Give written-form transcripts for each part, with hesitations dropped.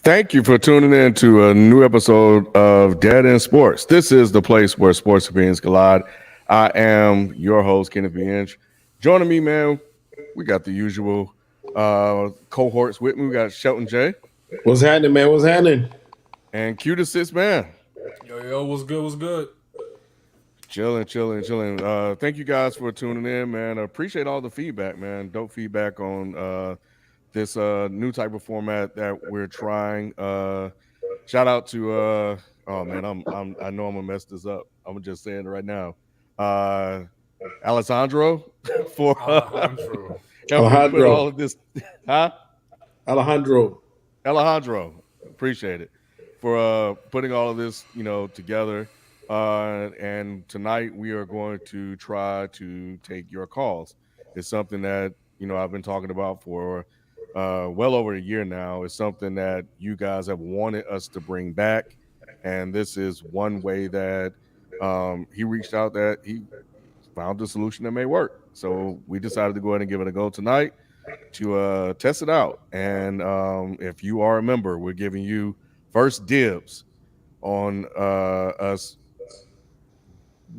Thank you for tuning in to a new episode of Dead End Sports. This is the place where sports opinions collide. I am your host, Kenneth B. Inch. Joining me, man, we got the usual cohorts with me. We got Shelton J. What's happening, man? What's happening? And Q the Six Man. Yo, what's good? What's good? Chilling. Thank you guys for tuning in, man. I appreciate all the feedback, man. Dope feedback on this new type of format that we're trying. Shout out to oh man, I know I'm gonna mess this up. I'm just saying it right now. Uh Alessandro for Alejandro. helping put all Alejandro. of this huh? Alejandro. Alejandro, appreciate it for putting all of this, together. And tonight we are going to try to take your calls. It's something that I've been talking about for well over a year now. It's something that you guys have wanted us to bring back, and this is one way that he reached out that he found a solution that may work. So we decided to go ahead and give it a go tonight to test it out. And if you are a member, we're giving you first dibs on us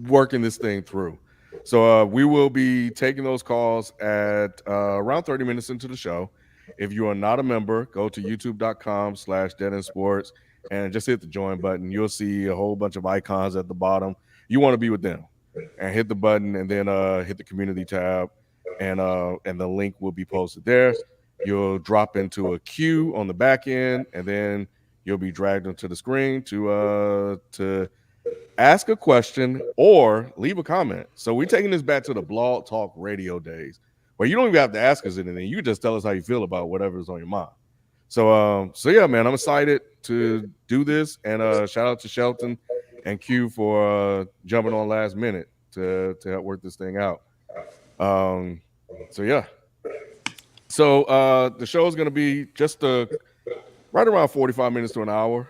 working this thing through. So we will be taking those calls at around 30 minutes into the show. If you are not a member, go to youtube.com/deadendsports and just hit the join button. You'll see a whole bunch of icons at the bottom. You want to be with them and hit the button and then hit the community tab and the link will be posted there. You'll drop into a queue on the back end and then you'll be dragged onto the screen to ask a question or leave a comment. So we're taking this back to the blog talk radio days where you don't even have to ask us anything. You just tell us how you feel about whatever's on your mind. So yeah, man, I'm excited to do this. And shout out to Shelton and Q for jumping on last minute to help work this thing out. So yeah. So the show is gonna be just right around 45 minutes to an hour.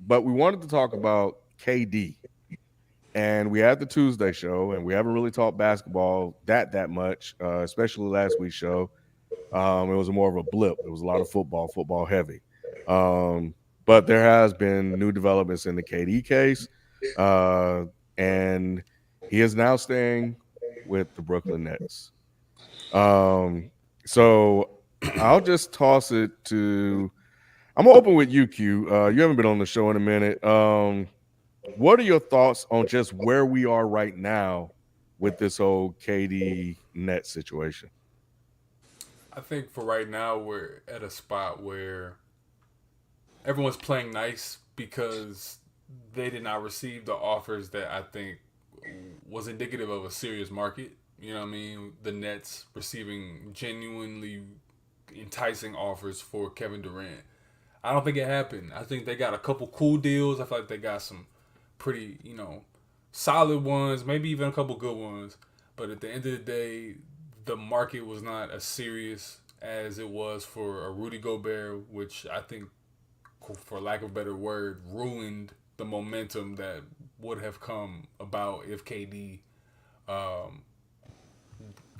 But we wanted to talk about KD. And we had the Tuesday show, and we haven't really talked basketball that much, especially last week's show. It was more of a blip. It was a lot of football heavy. But there has been new developments in the KD case, and he is now staying with the Brooklyn Nets. So I'll just toss it to. I'm gonna open with you, Q. You haven't been on the show in a minute. What are your thoughts on just where we are right now with this whole KD net situation? I think for right now we're at a spot where everyone's playing nice because they did not receive the offers that I think was indicative of a serious market. You know what I mean? The Nets receiving genuinely enticing offers for Kevin Durant. I don't think it happened. I think they got a couple cool deals. I feel like they got some pretty, solid ones, maybe even a couple good ones. But at the end of the day, the market was not as serious as it was for a Rudy Gobert, which I think, for lack of a better word, ruined the momentum that would have come about if KD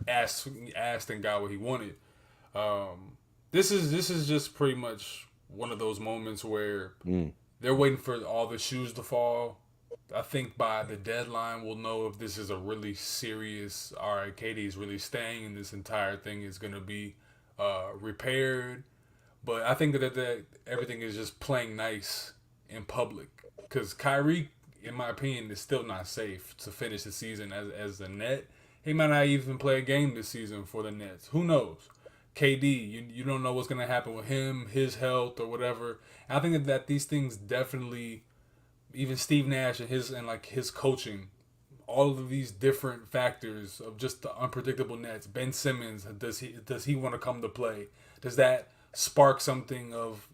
asked and got what he wanted. This is just pretty much one of those moments where they're waiting for all the shoes to fall. I think by the deadline we'll know if this is a really serious. All right, KD's really staying, and this entire thing is going to be repaired. But I think that everything is just playing nice in public because Kyrie, in my opinion, is still not safe to finish the season as the Net. He might not even play a game this season for the Nets. Who knows? KD, you don't know what's going to happen with him, his health, or whatever. And I think that these things definitely, even Steve Nash and his coaching, all of these different factors of just the unpredictable Nets. Ben Simmons, does he want to come to play? Does that spark something of,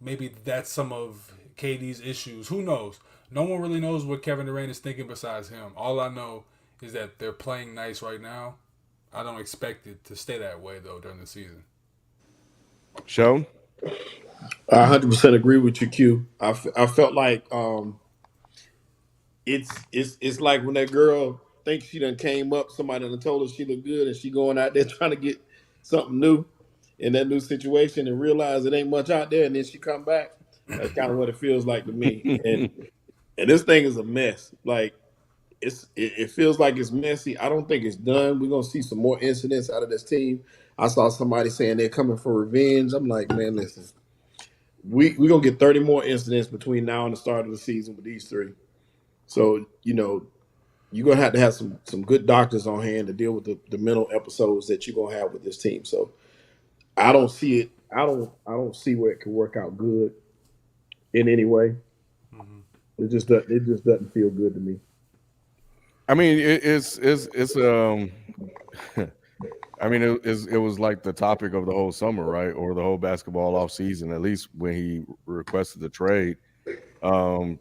maybe that's some of KD's issues? Who knows? No one really knows what Kevin Durant is thinking besides him. All I know is that they're playing nice right now. I don't expect it to stay that way though during the season. Sean? I 100% agree with you, Q. I felt like it's like when that girl thinks she done came up, somebody done told her she looked good, and she going out there trying to get something new. in that new situation and realize it ain't much out there, and then she come back. That's kind of what it feels like to me. And this thing is a mess. Like it feels like it's messy. I don't think it's done. We're gonna see some more incidents out of this team. I saw somebody saying they're coming for revenge. I'm like, man, listen, we're gonna get 30 more incidents between now and the start of the season with these three. So, you're gonna have to have some good doctors on hand to deal with the mental episodes that you're gonna have with this team. So I don't see it. I don't see where it can work out good in any way. Mhm. It just doesn't feel good to me. I mean, it's I mean, it was like the topic of the whole summer, right, or the whole basketball off season. At least when he requested the trade. I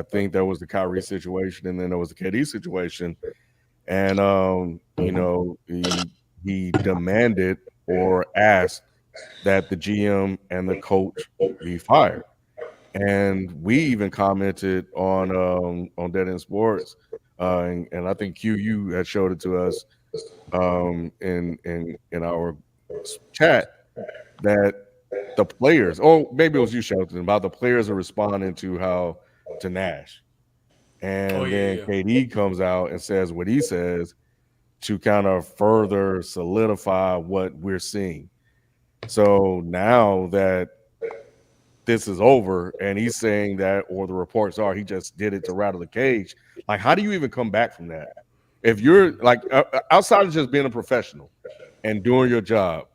think there was the Kyrie situation, and then there was the KD situation, and he demanded or asked that the GM and the coach be fired. And we even commented on Dead End Sports, and I think QU had showed it to us in our chat that the players, or maybe it was you, Shelton, about the players are responding to Nash. Oh And yeah, then yeah. KD comes out and says what he says to kind of further solidify what we're seeing. So now that this is over and he's saying that, or the reports are he just did it to rattle the cage, like, how do you even come back from that? If you're Mhm. like outside of just being a professional and doing your job,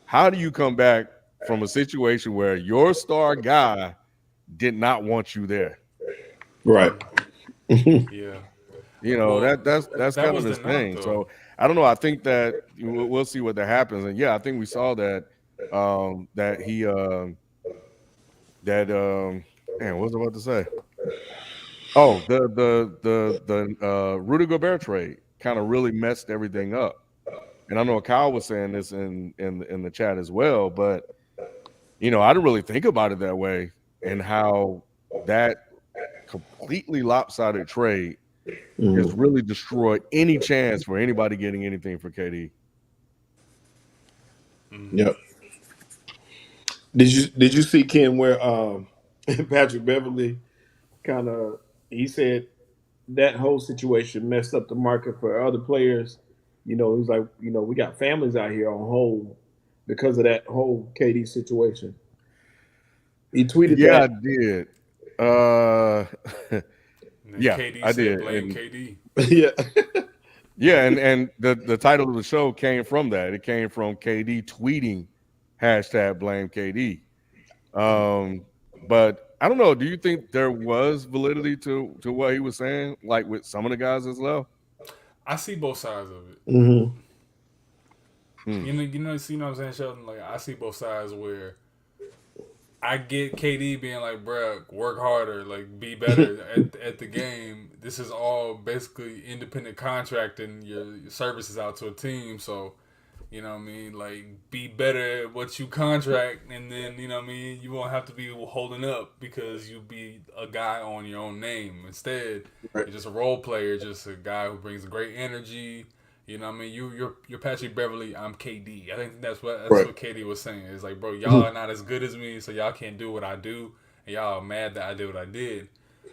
how do you come back from a situation where your star guy did not want you there? Right. Mhm. Yeah. Well, That's that kind of was the his knock thing. though. So I don't know. I think that we'll see what that happens. And yeah, I think we saw that that he that man, what was I about to say? Oh, the Rudy Gobert trade kind of really messed everything up. And I know Kyle was saying this in the chat as well, but I didn't really think about it that way, and how that completely lopsided trade just Mhm. really destroyed any chance for anybody getting anything for KD. Mhm. Yep. Did you see Ken where Patrick Beverly kind of he said that whole situation messed up the market for other players. He's like, we got families out here on hold because of that whole KD situation. He tweeted Yeah, I that. did. And then Yeah, KD I said, did, "Blame and KD." Yeah. yeah, and the title of the show came from that. It came from KD tweeting hashtag blame KD. But I don't know. Do you think there was validity to what he was saying, like with some of the guys as well? I see both sides of it. Hmm. Hmm. See, what I'm saying, Sheldon. Like, I see both sides where I get KD being like, "Bruh, work harder, like be better at the game." This is all basically independent contracting your services out to a team, so you know what I mean? Like, be better at what you contract, and then, you know what I mean? You won't have to be holding up because you be a guy on your own name. Instead, Right. you're just a role player, just a guy who brings great energy. You know what I mean? You're Patrick Beverly. I'm KD. I think that's Right. what KD was saying. It's like, bro, y'all Mhm. are not as good as me, so y'all can't do what I do, and y'all are mad that I did what I did.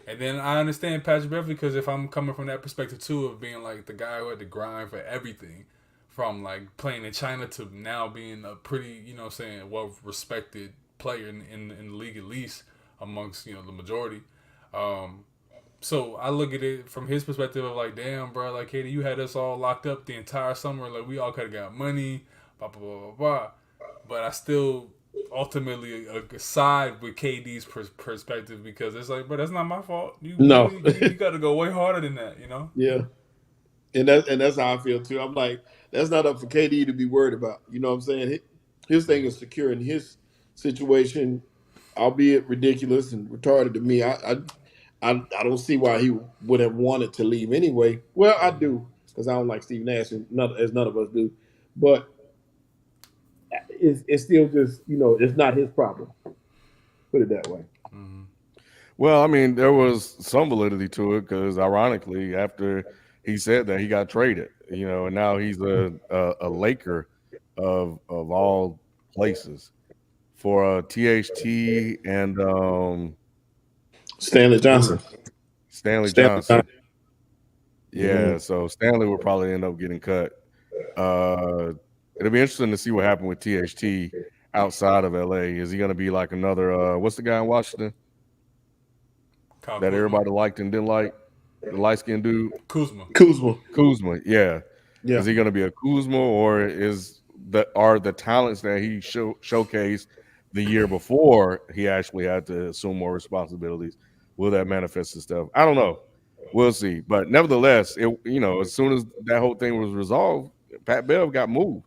And then I understand Patrick Beverly because if I'm coming from that perspective too of being like the guy who had to grind for everything, from like playing in China to now being a pretty, well respected player in the league, at least amongst, the majority. Um, so I look at it from his perspective of like, damn, bro, like, Katie, you had us all locked up the entire summer. Like, we all could have got money, blah, blah, blah, blah, blah. But I still ultimately side with KD's perspective because it's like, bro, that's not my fault. No. You got to go way harder than that, you know? Yeah. And that's how I feel too. I'm like, that's not up for KD to be worried about. You know what I'm saying? His thing is secure in his situation, albeit ridiculous and retarded to me. I don't see why he would have wanted to leave anyway. Well, I Mm-hmm. do because I don't like Steve Nash, and as none of us do. But it's still just it's not his problem. Put it that way. Mm-hmm. Well, I mean, there was some validity to it because, ironically, after he said that, he got traded. And now he's a Laker of all places for THT and Stanley who Johnson. Stanley Stanley Johnson. Johnson. Yeah, Mhm. so Stanley will probably end up getting cut. Uh, it'll be interesting to see what happened with THT outside of LA. Is he going to be like another? What's the guy in Washington Kyle that Kuzma. everybody liked and didn't like? The light skinned dude, Kuzma. Kuzma. Kuzma. Yeah, Yeah. is he going to be a Kuzma, or are the talents that he showcased the year before he actually had to assume more responsibilities? Will that manifest itself? I don't know. We'll see. But nevertheless, as soon as that whole thing was resolved, Pat Bev got moved.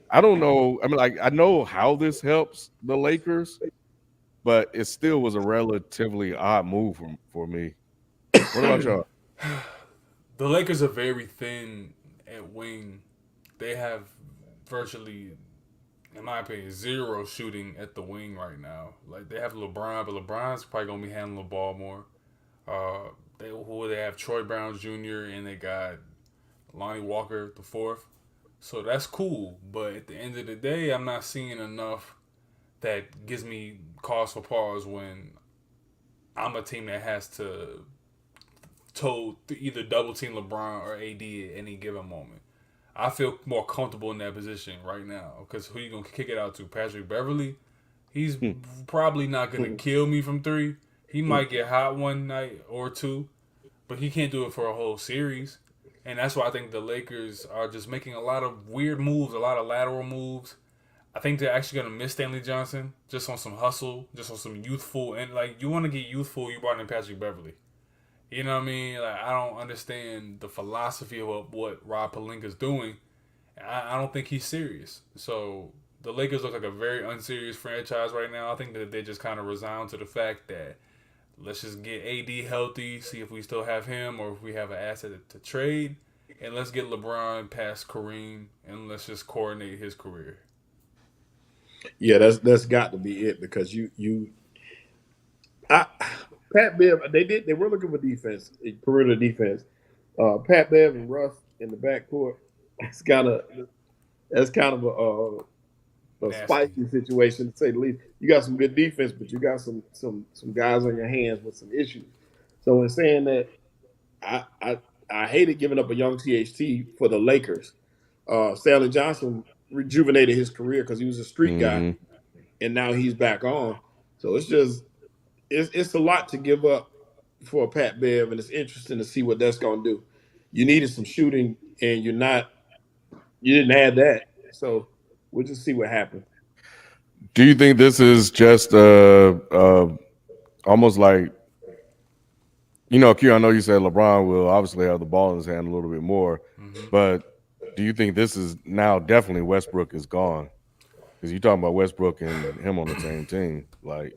I don't know. I mean, like I know how this helps the Lakers, but it still was a relatively odd move for me. What about y'all? The Lakers are very thin at wing. They have virtually, in my opinion, zero shooting at the wing right now. Like they have LeBron, but LeBron's probably gonna be handling the ball more. Uh, they have Troy Brown Jr. and they got Lonnie Walker the fourth. So that's cool, but at the end of the day, I'm not seeing enough that gives me cause for pause when I'm a team that has to either double team LeBron or AD at any given moment. I feel more comfortable in that position right now because who you gonna kick it out to? Patrick Beverly. He's Hmm. probably not gonna kill me from three. He might get hot one night or two, but he can't do it for a whole series. And that's why I think the Lakers are just making a lot of weird moves, a lot of lateral moves. I think they're actually gonna miss Stanley Johnson just on some hustle, just on some youthful, and like you want to get youthful, you brought in Patrick Beverly. You know what I mean? Like I don't understand the philosophy of what Rob Pelinka's doing. I don't think he's serious. So the Lakers look like a very unserious franchise right now. I think that they just kind of resound to the fact that let's just get AD healthy, see if we still have him or if we have an asset to trade, and let's get LeBron past Kareem and let's just coordinate his career. Yeah, that's got to be it because I Pat Bev they were looking for defense, perimeter defense. Pat Bev and Russ in the backcourt. That's kind of that's kind of a Nasty. spicy situation to say the least. You got some good defense, but you got some guys on your hands with some issues. So in saying that, I I, I hated giving up a young THT for the Lakers. Stanley Johnson rejuvenated his career because he was a street guy, Mm-hmm. and now he's back on. So it's a lot to give up for Pat Bev, and it's interesting to see what that's going to do. You needed some shooting, and you didn't have that. So we'll just see what happens. Do you think this is just almost like Q? I know you said LeBron will obviously have the ball in his hand a little bit more, Mm-hmm. but do you think this is now definitely Westbrook is gone? Because you're talking about Westbrook and him on the same team, like.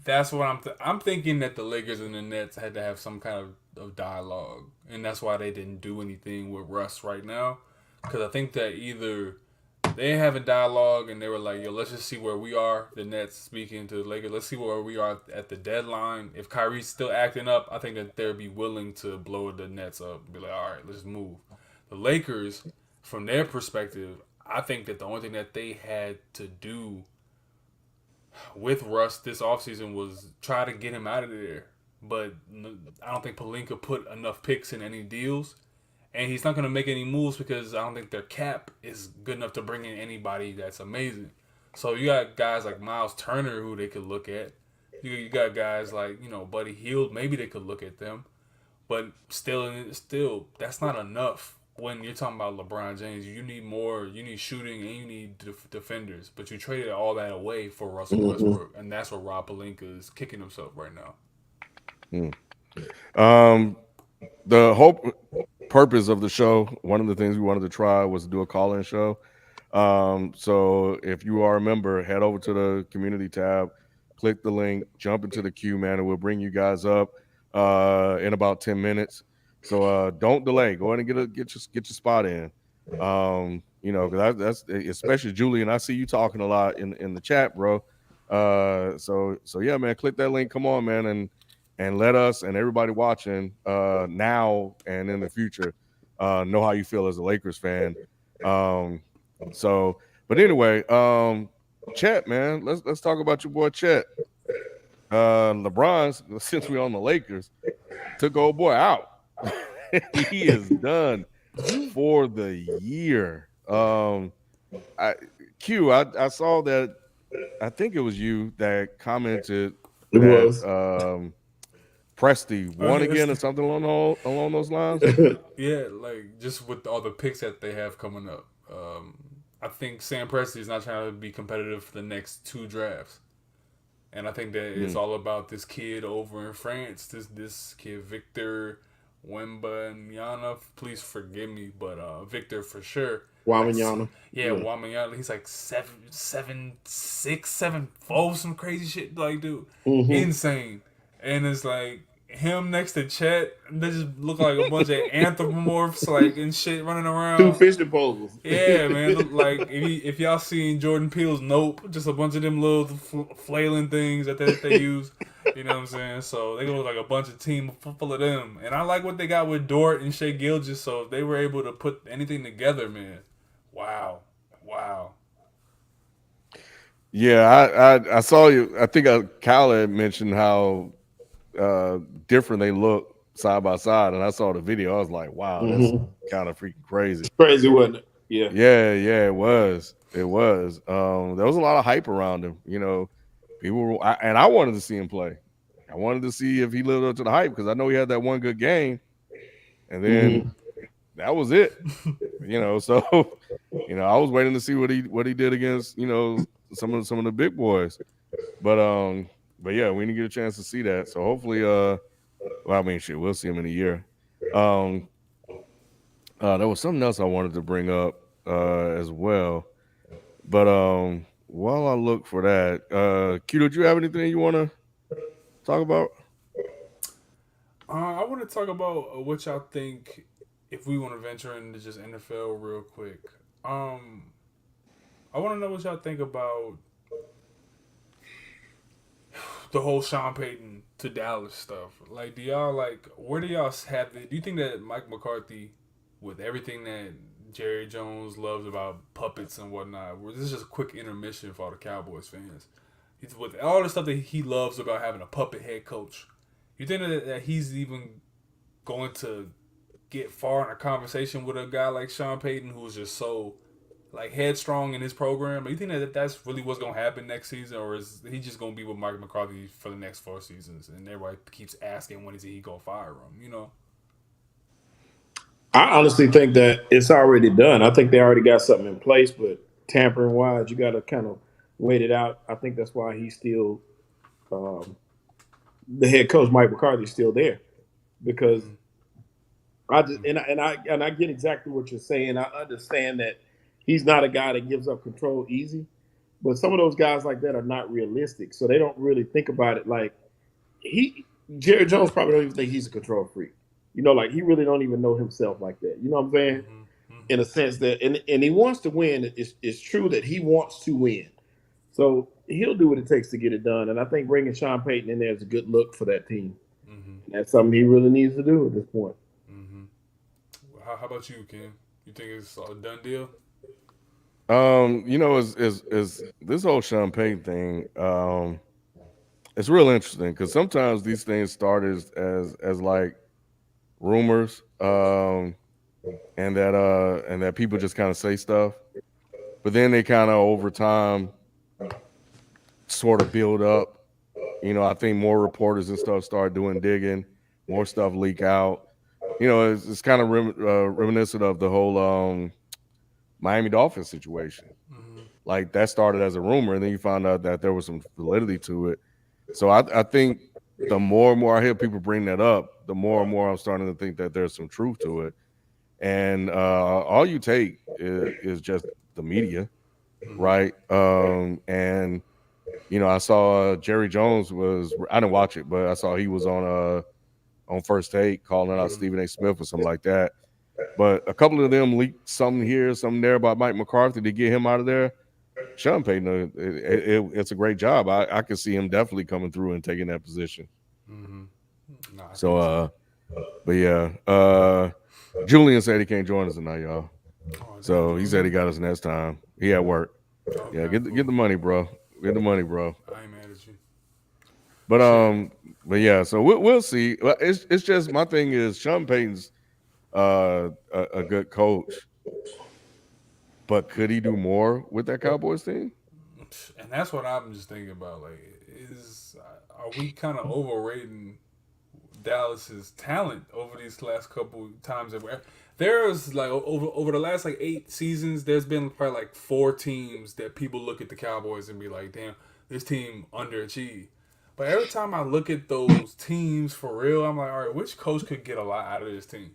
That's what I'm thinking that the Lakers and the Nets had to have some kind of dialogue, and that's why they didn't do anything with Russ right now. Because I think that either they have a dialogue and they were like, "Yo, let's just see where we are." The Nets speaking to the Lakers, let's see where we are at the deadline. If Kyrie's still acting up, I think that they'll be willing to blow the Nets up. Be like, "All right, let's move." The Lakers, from their perspective, I think that the only thing that they had to do with Russ this offseason was try to get him out of there. But I don't think Palinka put enough picks in any deals. And he's not going to make any moves because I don't think their cap is good enough to bring in anybody that's amazing. So you got guys like Miles Turner who they could look at. You got guys like, Buddy Hield. Maybe they could look at them. But still, that's not enough when you're talking about LeBron James. You need more. You need shooting and you need defenders. But you traded all that away for Russell Mhm. Westbrook, and that's where Rob Pelinka is kicking himself right now. Hmm. Um, the whole purpose of the show, one of the things we wanted to try was to do a call-in show. So if you are a member, head over to the community tab, click the link, jump into the queue, man, and we'll bring you guys up in about 10 minutes. So don't delay. Go ahead and get your spot in. Because that's especially Julian. I see you talking a lot in the chat, bro. So yeah, man, click that link. Come on, man, and let us and everybody watching now and in the future know how you feel as a Lakers fan. Um, so But anyway, Chet, man, let's talk about your boy Chet. LeBron's since we on the Lakers took old boy out. He is done for the year. I I saw that. I think it was you that commented It that was. Presti won again or It's- something along those lines. yeah, like just with all the picks that they have coming up. I think Sam Presti is not trying to be competitive for the next two drafts. And I think that it's Mm. all about this kid over in France. This kid Victor Wembanyama. Please forgive me, but Victor for sure. Like Wamiana. yeah, Yeah. Wembanyama. He's like 7'6", 7'4", some crazy shit. Like dude, Mm-hmm. insane. And it's like him next to Chet. They just look like a bunch of anthropomorphs like and shit running Two around. fishing poles. Yeah, man. Like if y'all seen Jordan Peele's Nope, just a bunch of them little flailing things that they use. You know what I'm saying? So they look like a bunch of team full of them. And I like what they got with Dort and Shea Gilgeous. So if they were able to put anything together, man. Wow, wow. Yeah, I saw you. I think Kyle had mentioned how different they look side by side, and I saw the video. I was like, wow, that's Mm-hmm. kind of freaking crazy. Crazy, wasn't it? Yeah. Yeah, yeah, it was. It was. There was a lot of hype around him. People were, and I wanted to see him play. I wanted to see if he lived up to the hype because I know he had that one good game, and then Mm-hmm. that was it. So I was waiting to see what he did against some of the big boys. But yeah, we didn't get a chance to see that. So hopefully, well, I mean, shit, we'll see him in a year. Um, there was something else I wanted to bring up as well. But while I look for that, Q, did you have anything you want to talk about? I want to talk about what y'all think if we want to venture into just NFL real quick. Um, I want to know what y'all think about the whole Sean Payton to Dallas stuff. Like, do y'all like where do y'all have it? Do you think that Mike McCarthy, with everything that Jerry Jones loves about puppets and whatnot, this is just a quick intermission for all the Cowboys fans. With all the stuff that he loves about having a puppet head coach, you think that he's even going to get far in a conversation with a guy like Sean Payton, who's just so like headstrong in his program? Do you think that that's really what's gonna happen next season, or is he just gonna be with Mike McCarthy for the next 4 seasons? And everybody keeps asking when is he gonna fire him? You know? I honestly think that it's already done. I think they already got something in place, but tampering wise, you got to kind of wait it out. I think that's why he's still um, the head coach. Mike McCarthy's still there because Mm-hmm. I just and I get exactly what you're saying. I understand that he's not a guy that gives up control easy, but some of those guys like that are not realistic, so they don't really think about it. Like he, Jerry Jones probably don't even think he's a control freak. Like he really don't even know himself like that. You know what I'm saying? Mm-hmm. In Mm-hmm. a sense that, and he wants to win. It's true that he wants to win, so he'll do what it takes to get it done. And I think bringing Sean Payton in there is a good look for that team. Mm-hmm. And that's something he really needs to do at this point. Mm-hmm. How about you, Ken? You think it's a done deal? Is this whole champagne thing? It's real interesting because sometimes these things start as like rumors, and that people just kind of say stuff, but then they kind of over time sort of build up. I think more reporters and stuff start doing digging, more stuff leak out. It's kind of reminiscent of the whole Miami Dolphins situation. Mm-hmm. Like that started as a rumor, and then you found out that there was some validity to it. So I think the more and more I hear people bring that up, the more and more I'm starting to think that there's some truth to it. And all you take is just the media, Mm-hmm. right? And I saw Jerry Jones was. I didn't watch it, but I saw he was on First Take calling out Mm-hmm. Stephen A. Smith or something like that. But a couple of them leaked something here, something there about Mike McCarthy to get him out of there. Sean Payton, it's a great job. I can see him definitely coming through and taking that position. Mm-hmm. No, I So, think so. but yeah, Julian said he can't join us tonight, y'all. Oh So damn, he said he Julian. got us next time. He at work. Yeah, Okay, get cool. the money, bro. Get the money, bro. I ain't mad at you. But Shit. yeah. So we'll see. It's just my thing is Sean Payton's a good coach, but could he do more with that Cowboys team? And that's what I'm just thinking about. Like, is are we kind of overrating Dallas's talent over these last couple times that there's like over the last like 8 seasons, there's been probably like 4 teams that people look at the Cowboys and be like, damn, this team underachieved. But every time I look at those teams for real, I'm like, all right, which coach could get a lot out of this team?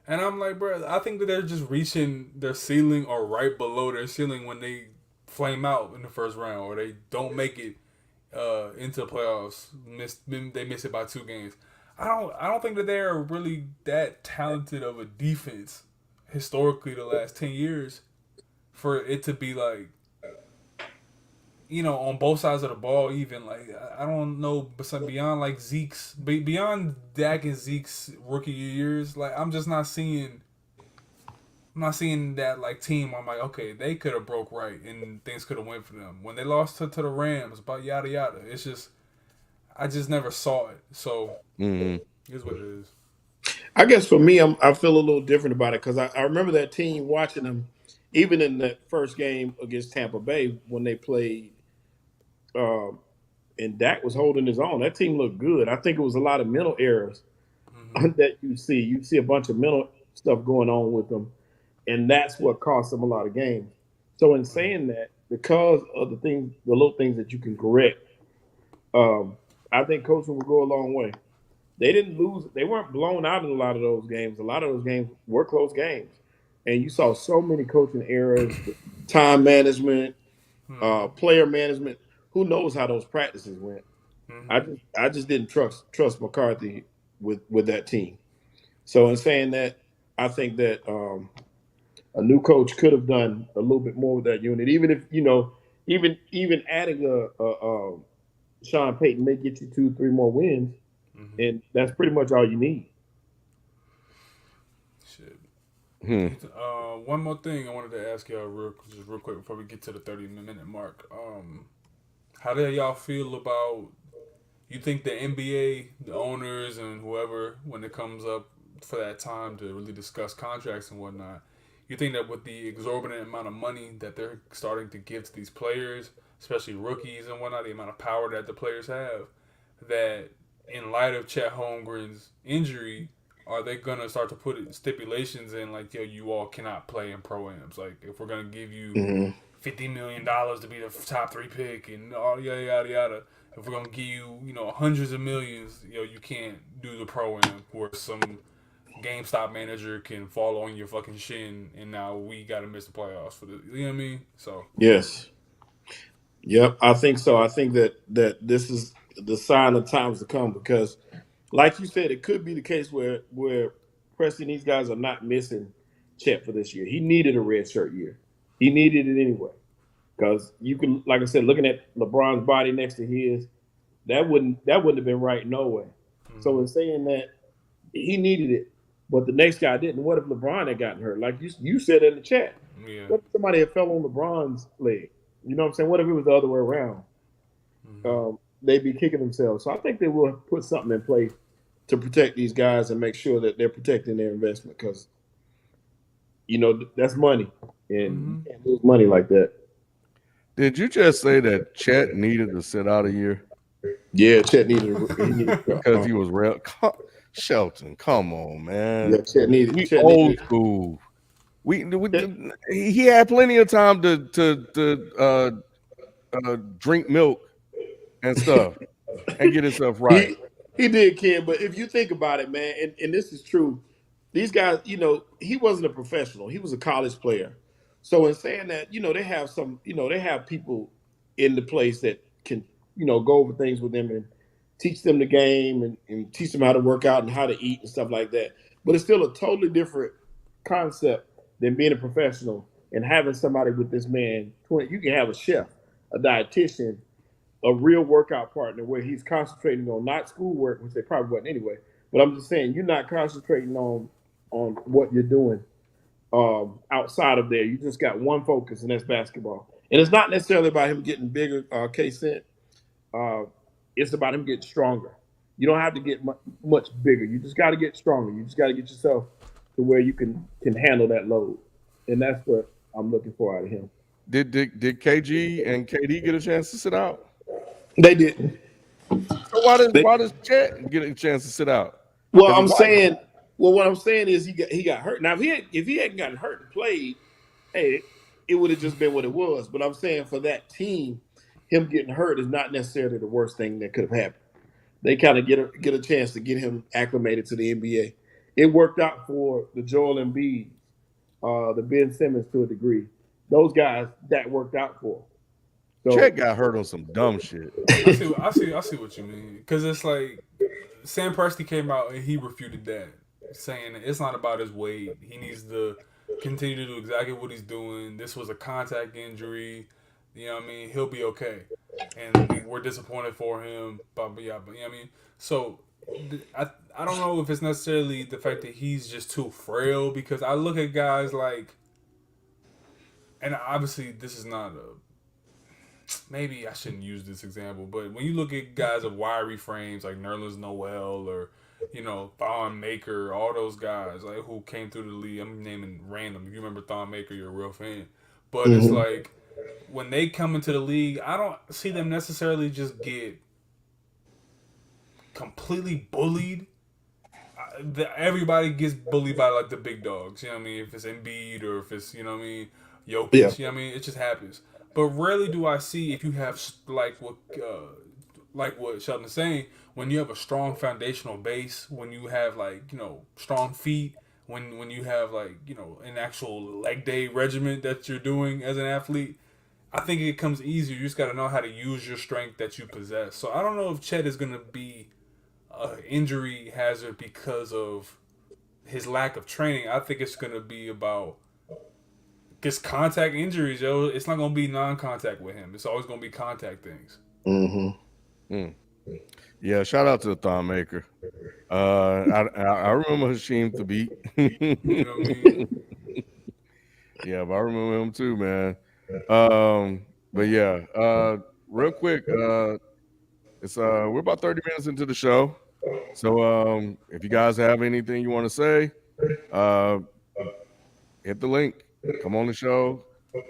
And I'm like, bro, I think that they're just reaching their ceiling or right below their ceiling when they flame out in the first round or they don't make it into the playoffs. They miss it by 2 games. I don't think that they're really that talented of a defense historically the last 10 years for it to be like on both sides of the ball. Even like I don't know, but beyond like beyond Dak and Zeke's rookie years, like I'm not seeing that like team. I'm like, okay, they could have broke right and things could have went for them when they lost to the Rams. About yada yada. It's just I just never saw it. So Hmm. here's what it is. I guess for me, I feel a little different about it because I remember that team watching them, even in that first game against Tampa Bay when they played, um, and Dak was holding his own. That team looked good. I think it was a lot of mental errors Mm-hmm. that you see. You see a bunch of mental stuff going on with them, and that's what cost them a lot of games. So in saying that, because of the little things that you can correct, I think coaching will go a long way. They didn't lose. They weren't blown out in a lot of those games. A lot of those games were close games, and you saw so many coaching errors, time management, Mm-hmm. player management. Who knows how those practices went? Mm-hmm. I just didn't trust McCarthy with that team. So in saying that, I think that a new coach could have done a little bit more with that unit. Even if even adding a Sean Payton may get you 2 3 more wins, Mm-hmm. and that's pretty much all you need. Shit. Hmm. One more thing I wanted to ask y'all real quick before we get to the 30-minute mark. How do y'all feel about? You think the NBA, the owners, and whoever, when it comes up for that time to really discuss contracts and whatnot, you think that with the exorbitant amount of money that they're starting to give to these players, especially rookies and whatnot, the amount of power that the players have, that in light of Chet Holmgren's injury, are they gonna start to put stipulations in like, yo, you all cannot play in pro-ams? Like, if we're gonna give you Mm-hmm. $50 million to be the top 3 pick and all yada yada yada, if we're gonna give you, hundreds of millions, you can't do the pro-am where some GameStop manager can fall on your fucking shin and now we gotta miss the playoffs for the, you know what I mean? So, Yes. Yep. I think so. I think that this is the sign of times to come because, like you said, it could be the case where Preston these guys are not missing Chet for this year. He needed a red shirt year. He needed it anyway because you can, like I said, looking at LeBron's body next to his, that wouldn't have been right no way. So mm-hmm. in saying that, he needed it, but the next guy didn't. What if LeBron had gotten hurt? Like you said in the chat, Yeah. what if somebody had fell on LeBron's leg? You know what I'm saying? What if it was the other way around? Mm-hmm. They'd be kicking themselves. So I think they will put something in place to protect these guys and make sure that they're protecting their investment because that's money, and you Mm-hmm. can't lose money like that. Did you just say that Chet needed to sit out a year Yeah, Chet needed. He needed. because he was real? Shelton, come on, man. Yeah, Chet needed. We Chet old needed. school. We Chet, he had plenty of time to drink milk and stuff and get himself right. he he did, Ken. But if you think about it, man, and this is true, these guys, he wasn't a professional. He was a college player. So in saying that, they have they have people in the place that can, go over things with them and teach them the game and teach them how to work out and how to eat and stuff like that. But it's still a totally different concept than being a professional and having somebody with this man. You can have a chef, a dietitian, a real workout partner where he's concentrating on not schoolwork, which they probably wasn't anyway. But I'm just saying you're not concentrating on what you're doing outside of there. You just got one focus, and that's basketball. And it's not necessarily about him getting bigger, K Cent. Uh, it's about him getting stronger. You don't have to get much bigger. You just got to get stronger. You just got to get yourself to where you can handle that load, and that's what I'm looking for out of him. Did KG and KD get a chance to sit out? They didn't. So They, why does Chet get a chance to sit out? well, Because he I'm white. saying, well, what I'm saying is he got hurt. Now, if he hadn't gotten hurt and played, hey, it would have just been what it was. But I'm saying for that team, him getting hurt is not necessarily the worst thing that could have happened. They kind of get a chance to get him acclimated to the NBA. It worked out for the Joel Embiid, the Ben Simmons to a degree. Those guys that worked out for. Chet So got hurt on some dumb shit. I see what you mean. Because it's like Sam Presti came out and he refuted that, saying that it's not about his weight. He needs to continue to do exactly what he's doing. This was a contact injury. You know what I mean? He'll be okay. And we're disappointed for him. But yeah, but you know what I mean? So I don't know if it's necessarily the fact that he's just too frail, because I look at guys like, and obviously this is not a, maybe I shouldn't use this example, but when you look at guys of wiry frames like Nerlens Noel or, you know, Thon Maker, all those guys like who came through the league, I'm naming random. If you remember Thon Maker, you're a real fan. But it's mhm. like when they come into the league, I don't see them necessarily just get completely bullied. Everybody gets bullied by like the big dogs. You know what I mean? If it's Embiid or if it's, you know what I mean, Yeah. Jokic. You know what I mean? It just happens. But rarely do I see, if you have like what Sheldon's saying, when you have a strong foundational base, when you have like, you know, strong feet, when you have like, you know, an actual leg day regimen that you're doing as an athlete, I think it comes easier. You just got to know how to use your strength that you possess. So I don't know if Chet is gonna be an injury hazard because of his lack of training. I think it's gonna be about because contact injuries, yo. It's not gonna be non-contact with him. It's always gonna be contact things. Mm-hmm. Mm. Yeah, shout out to the Thon Maker. I remember Hashim to beat. You know what I mean? Yeah, but I remember him too, man. But yeah, real quick, it's we're about 30 minutes into the show. So if you guys have anything you want to say, uh hit the link, come on the show,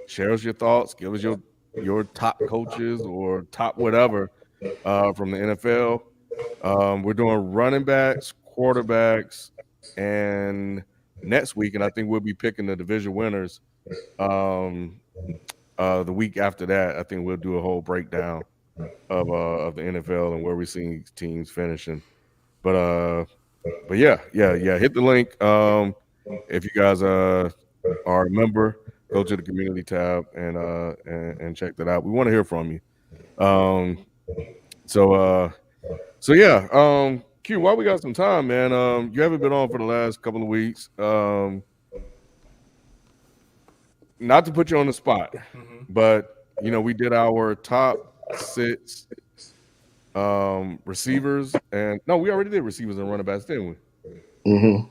share us your thoughts, give us your top coaches or top whatever from the NFL. We're doing running backs, quarterbacks, and next week, and I think we'll be picking the division winners. Um, the week after that, I think we'll do a whole breakdown of the NFL and where we're seeing teams finishing. But yeah, hit the link. If you guys are a member, go to the community tab and check that out. We want to hear from you. Um, so yeah, Q, while we got some time, man, you haven't been on for the last couple of weeks. Not to put you on the spot, Mm-hmm. but you know, we did our top 6 receivers, and no, we already did receivers and running backs, didn't we? Mm-hmm.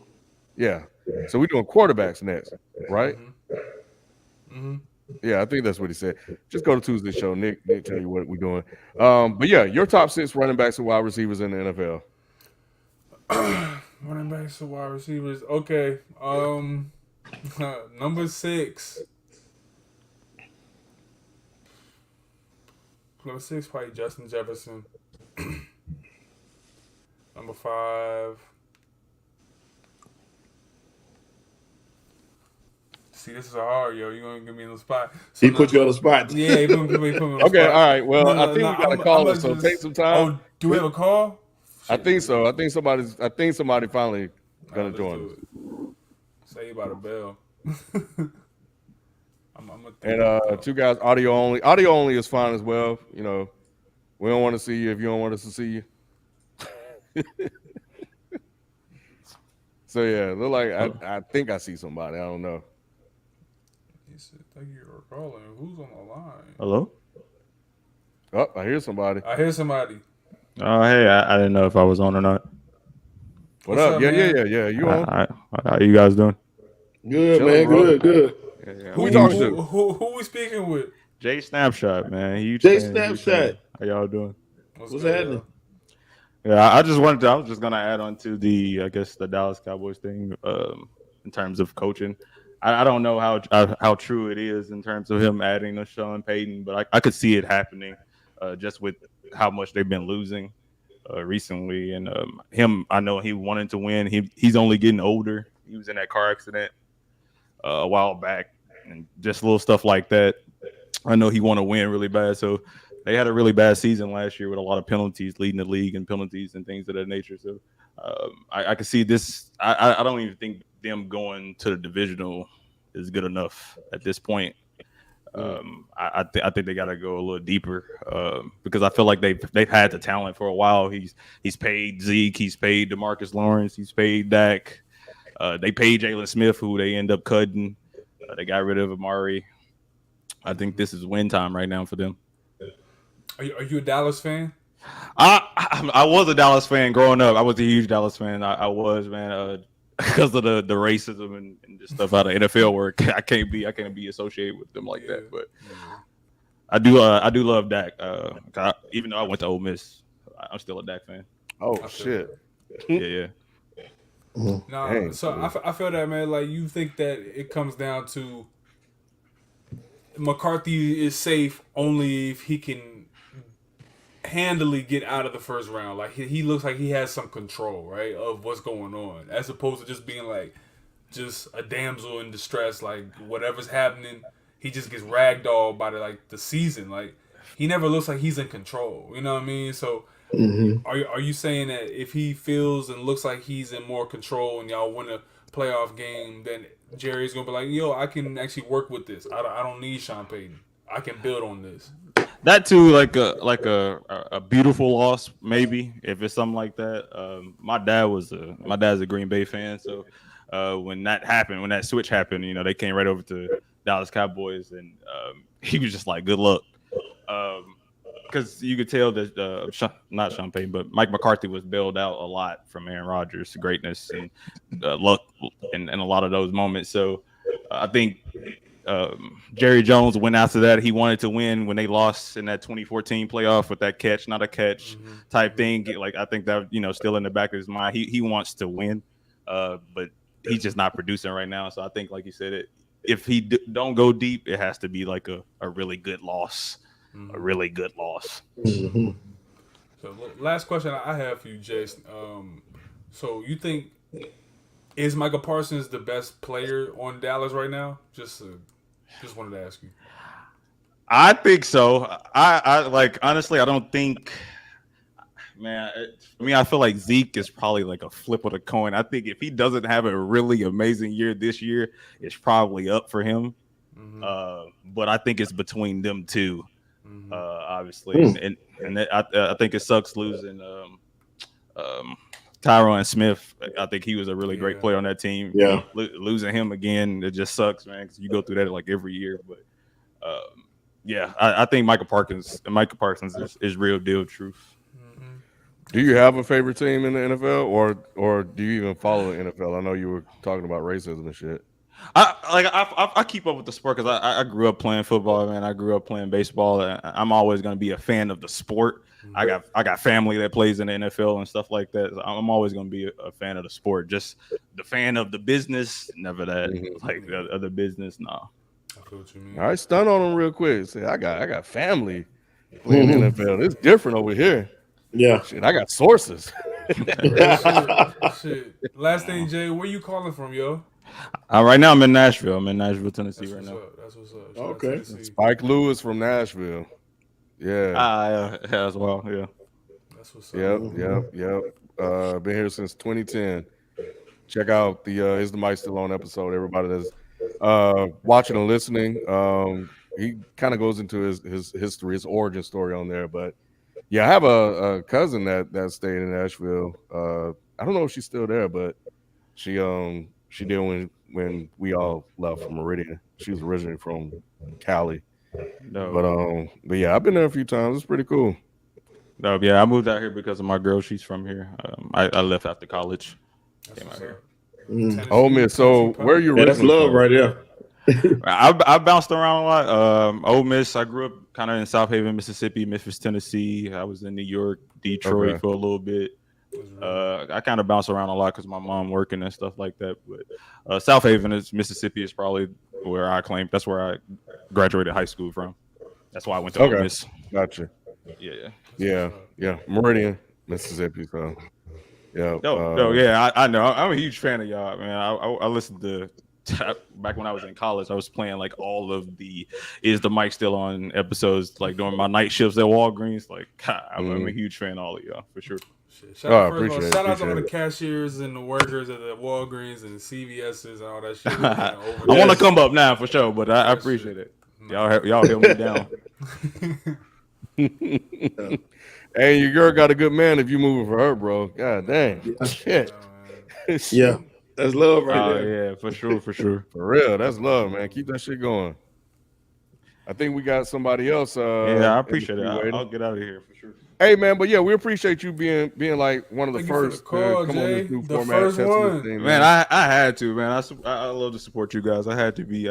Yeah. So we're doing quarterbacks next, right? Mm-hmm. Mm-hmm. Yeah, I think that's what he said. Just go to Tuesday's show. Nick tell you what we're doing. But yeah, your top 6 running backs and wide receivers in the NFL. Running backs to wide receivers. Okay. Number 6. Number 6 probably Justin Jefferson. Number 5. See, this is hard, yo. You gonna give me in the spot? So He put you on the spot. yeah, he put me on the Okay, spot. all right. Well, I think we got a caller, I'm so just, take some time. oh, do we have a call? I Shit, think so. I think somebody finally gonna let's join do us. it. Say about a bell. I'm gonna think And about it. 2 guys, audio only. Audio only is fine as well. You know, we don't want to see you if you don't want us to see you. So yeah, look like I think I see somebody. I don't know. He said, "Thank you for calling. Who's on the line?" Hello? Oh, I hear somebody. I hear somebody. Oh, hey, I didn't know if I was on or not. What What's up? up, Yeah. man? You on? How you guys doing? Good, Chilling, man. bro. Good. Yeah, Who we talking to? Who we speaking with? Jay Snapshot, man. Huge Jay fan. Huge Snapshot. fan. How y'all doing? What's happening? Yeah, I was just gonna add on to I guess the Dallas Cowboys thing in terms of coaching. I don't know how true it is in terms of him adding a Sean Payton, but I could see it happening just with how much they've been losing recently. And him, I know he wanted to win. He's only getting older. He was in that car accident a while back, and just little stuff like that. I know he want to win really bad, so they had a really bad season last year with a lot of penalties, leading the league in penalties and things of that nature. So I can see this. I don't even think them going to the divisional is good enough at this point. I think they got to go a little deeper because I feel like they've had the talent for a while. He's paid Zeke, he's paid DeMarcus Lawrence, he's paid Dak. They paid Jalen Smith, who they end up cutting. They got rid of Amari. I think this is win time right now for them. Are you a Dallas fan? I was a Dallas fan growing up. I was a huge Dallas fan. I was, man, because of the racism and just stuff out of NFL work. I can't be associated with them like that. But I do love Dak. Even though I went to Ole Miss, I'm still a Dak fan. Oh shit. Yeah. No, Dang, so I feel that, man. Like, you think that it comes down to McCarthy is safe only if he can handily get out of the first round. Like, he looks like he has some control, right, of what's going on, as opposed to just being like just a damsel in distress. Like, whatever's happening, he just gets ragdolled by the season. Like, he never looks like he's in control. You know what I mean? So. Mm-hmm. Are you saying that if he feels and looks like he's in more control and y'all win a playoff game, then Jerry's gonna be like, yo, I can actually work with this. I don't need Sean Payton. I can build on this. That too, like a beautiful loss, maybe if it's something like that. My dad's a Green Bay fan, so when that happened, when that switch happened, they came right over to Dallas Cowboys, and he was just like, good luck. Because you could tell that not Sean Payton, but Mike McCarthy was bailed out a lot from Aaron Rodgers' greatness and luck and a lot of those moments. So I think Jerry Jones went after that. He wanted to win when they lost in that 2014 playoff with that catch, not a catch type thing. Like, I think that still in the back of his mind, he wants to win, but he's just not producing right now. So I think, like you said, if he don't go deep, it has to be like a really good loss. A really good loss. Mm-hmm. So, last question I have for you, Jason. So you think is Michael Parsons the best player on Dallas right now? Just wanted to ask you. I think so. I like, honestly, I don't think. Man, I feel like Zeke is probably like a flip of the coin. I think if he doesn't have a really amazing year this year, it's probably up for him. But I think it's between them two. Obviously, and I think it sucks losing Tyron Smith. I think he was a really great player on that team. Yeah, losing him again, it just sucks, man. Because you go through that like every year. But I think Michael Parsons is real deal truth. Do you have a favorite team in the NFL, or do you even follow the NFL? I know you were talking about racism and shit. I keep up with the sport because I grew up playing football, man. I grew up playing baseball. I'm always going to be a fan of the sport. I got family that plays in the NFL and stuff like that. So I'm always going to be a fan of the sport. Just the fan of the business, never that. Like the business, no. I feel what you mean. All right, stun on them real quick. Say, I got family playing NFL. It's different over here. Yeah, shit, I got sources. Shit. Last thing, Jay, where you calling from, yo? Right now I'm in Nashville. I'm in Nashville, Tennessee right now. That's what's up. Okay. Spike Lewis from Nashville. Yeah. As well. Yeah. That's what's up. Yep. Been here since 2010. Check out the Is the Mic Still On episode. Everybody that's watching and listening. He kind of goes into his history, his origin story on there. But yeah, I have a cousin that stayed in Nashville. I don't know if she's still there, but she did when we all left from Meridian. She was originally from Cali. No. But yeah, I've been there a few times. It's pretty cool. No, yeah, I moved out here because of my girl. She's from here. I left after college. Came out here. Oh, Miss. So where are you that's originally love from? right there. I bounced around a lot. Ole Miss. I grew up kind of in South Haven, Mississippi, Memphis, Tennessee. I was in New York, Detroit Okay. for a little bit. I kind of bounce around a lot because my mom working and stuff like that. But South Haven is Mississippi is probably where I claim that's where I graduated high school from. That's why I went to Ole Okay. Miss. Gotcha. Yeah. Yeah. Meridian, Mississippi. So yeah. Yeah, I know. I'm a huge fan of y'all, man. I listened to back when I was in college. I was playing like all of the "Is the Mic Still On" episodes, like during my night shifts at Walgreens. Like, God, I'm a huge fan of all of y'all for sure. Shout out, shout out to all the cashiers and the workers at the Walgreens and the CVS's and all that shit. I want to come up now for sure, but I appreciate it. Y'all help me down. Hey, your girl got a good man if you moving for her, bro. God dang. Shit. Yeah. That's love right there. Yeah, for sure. For real. That's love, man. Keep that shit going. I think we got somebody else. I appreciate it. I'll get out of here for sure. Hey man, but yeah, we appreciate you being like one of the first to come on this new the format. First one. Thing, man, I had to, man. I love to support you guys. I had to be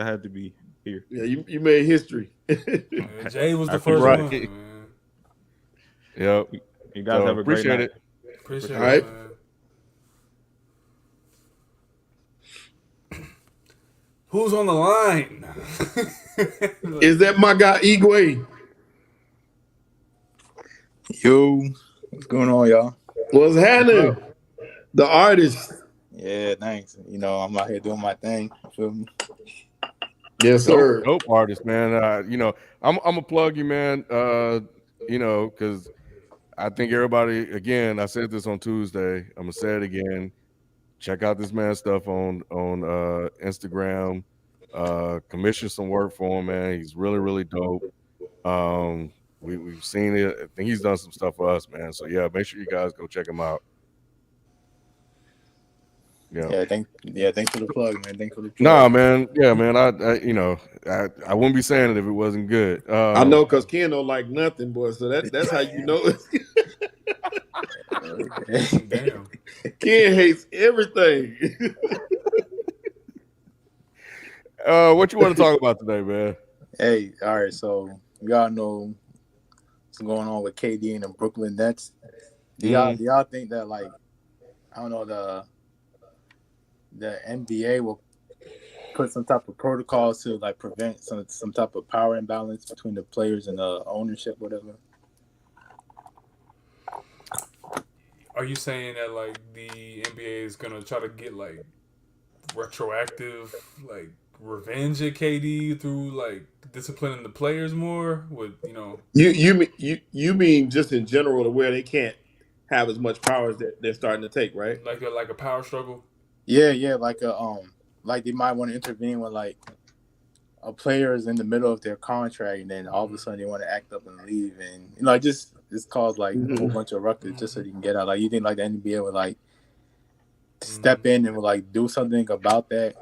here. Yeah, you made history. Jay was the first one. Man. Yep. You guys have a great night. Appreciate it. All right. Man. Who's on the line? Is that my guy Igwe? Yo, what's going on, y'all? What's happening? The artist. Yeah, thanks. You know, I'm out here doing my thing. Feel me? Yes, sir. Dope artist, man. You know, I'm gonna plug you, man. You know, because I think everybody. Again, I said this on Tuesday. I'm gonna say it again. Check out this man's stuff on Instagram. Commission some work for him, man. He's really, really dope. We've seen it. I think he's done some stuff for us, man. So yeah, make sure you guys go check him out. Yeah, thanks for the plug, man. Thanks for the plug. Nah, man. Yeah, man. I wouldn't be saying it if it wasn't good. I know because Ken don't like nothing, boy. So that's how you know it. Damn. Ken hates everything. What you want to talk about today, man? Hey, all right. So y'all know what's going on with KD and the Brooklyn Nets. Do y'all think that, like, I don't know, the NBA will put some type of protocols to like prevent some type of power imbalance between the players and the ownership, whatever? Are you saying that like the NBA is gonna try to get like retroactive like revenge at KD through like disciplining the players more with You mean just in general to where they can't have as much power as they're starting to take, right? like a power struggle? Yeah, like like they might want to intervene when like a player is in the middle of their contract and then all of a sudden they want to act up and leave, and just cause like a whole bunch of ruckus just so you can get out. Like, you think like the NBA would like step in and would like do something about that?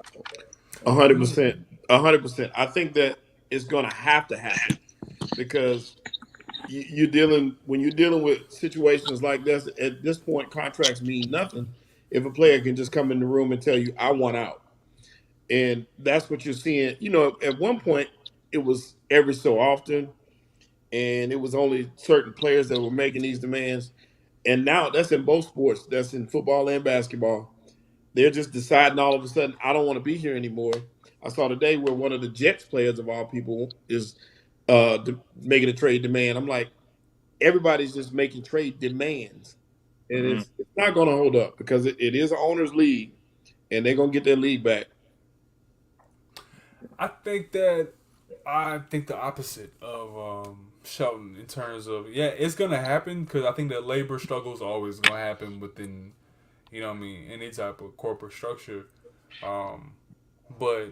100%. 100%. I think that it's gonna have to happen because when you're dealing with situations like this, at this point contracts mean nothing if a player can just come in the room and tell you, I want out. And that's what you're seeing. At one point it was every so often, and it was only certain players that were making these demands. And now that's in both sports. That's in football and basketball. They're just deciding all of a sudden, I don't want to be here anymore. I saw today where one of the Jets players of all people is making a trade demand. I'm like, everybody's just making trade demands. And it's not going to hold up because it is an owner's league, and they're going to get their league back. I think the opposite of Shelton in terms of, it's gonna happen because I think that labor struggles are always gonna happen within, any type of corporate structure. But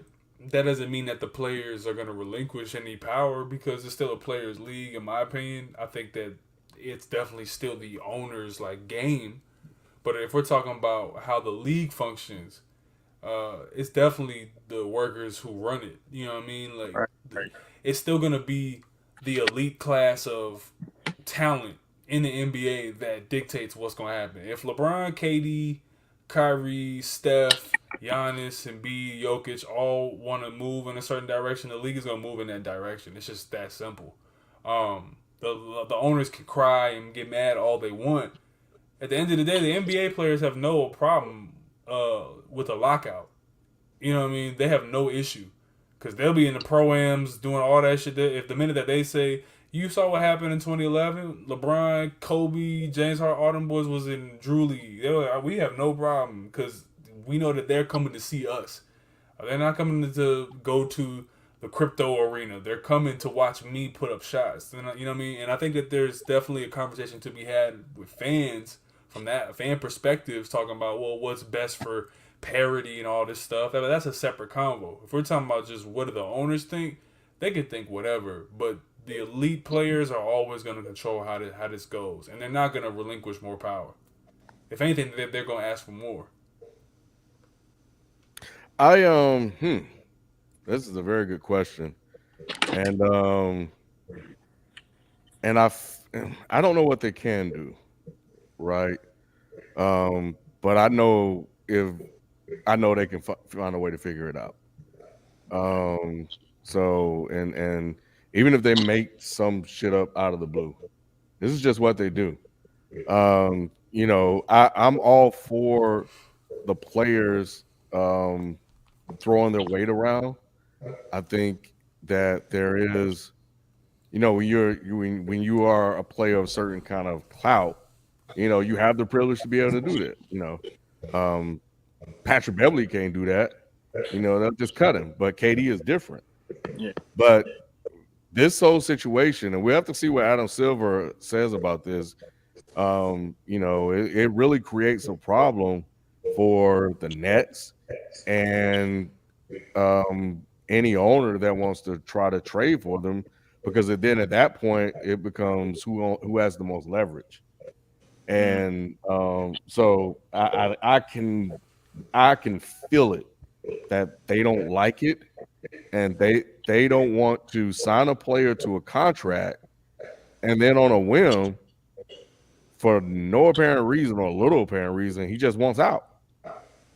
that doesn't mean that the players are gonna relinquish any power because it's still a players' league. In my opinion, I think that it's definitely still the owner's like game. But if we're talking about how the league functions, it's definitely the workers who run it. You know what I mean? Like, Right. It's still gonna be the elite class of talent in the NBA that dictates what's gonna happen. If LeBron, KD, Kyrie, Steph, Giannis and B, Jokic all want to move in a certain direction, the league is gonna move in that direction. It's just that simple. The owners can cry and get mad all they want. At the end of the day, the NBA players have no problem with a lockout. You know what I mean? They have no issue because they'll be in the pro-ams doing all that shit. If the minute that they say, you saw what happened in 2011, LeBron, Kobe, James Harden, all them boys was in Drew League. They were like, we have no problem because we know that they're coming to see us. They're not coming to go to the crypto arena. They're coming to watch me put up shots. You know what I mean? And I think that there's definitely a conversation to be had with fans from that fan perspectives, talking about, well, what's best for parity and all this stuff. That's a separate convo. If we're talking about just what do the owners think, they can think whatever. But the elite players are always going to control how this goes, and they're not going to relinquish more power. If anything, they're going to ask for more. This is a very good question, and and I don't know what they can do, right? But I know they can find a way to figure it out. Um, so and even if they make some shit up out of the blue, this is just what they do. I'm all for the players throwing their weight around. I think that there is, when you are a player of certain kind of clout, you have the privilege to be able to do that. Um, Patrick Beverly can't do that. They'll just cut him. But KD is different. Yeah. But this whole situation, and we have to see what Adam Silver says about this. It really creates a problem for the Nets and any owner that wants to try to trade for them, because then at that point it becomes who has the most leverage. And so I can feel it that they don't like it, and they don't want to sign a player to a contract and then on a whim, for no apparent reason or little apparent reason, he just wants out.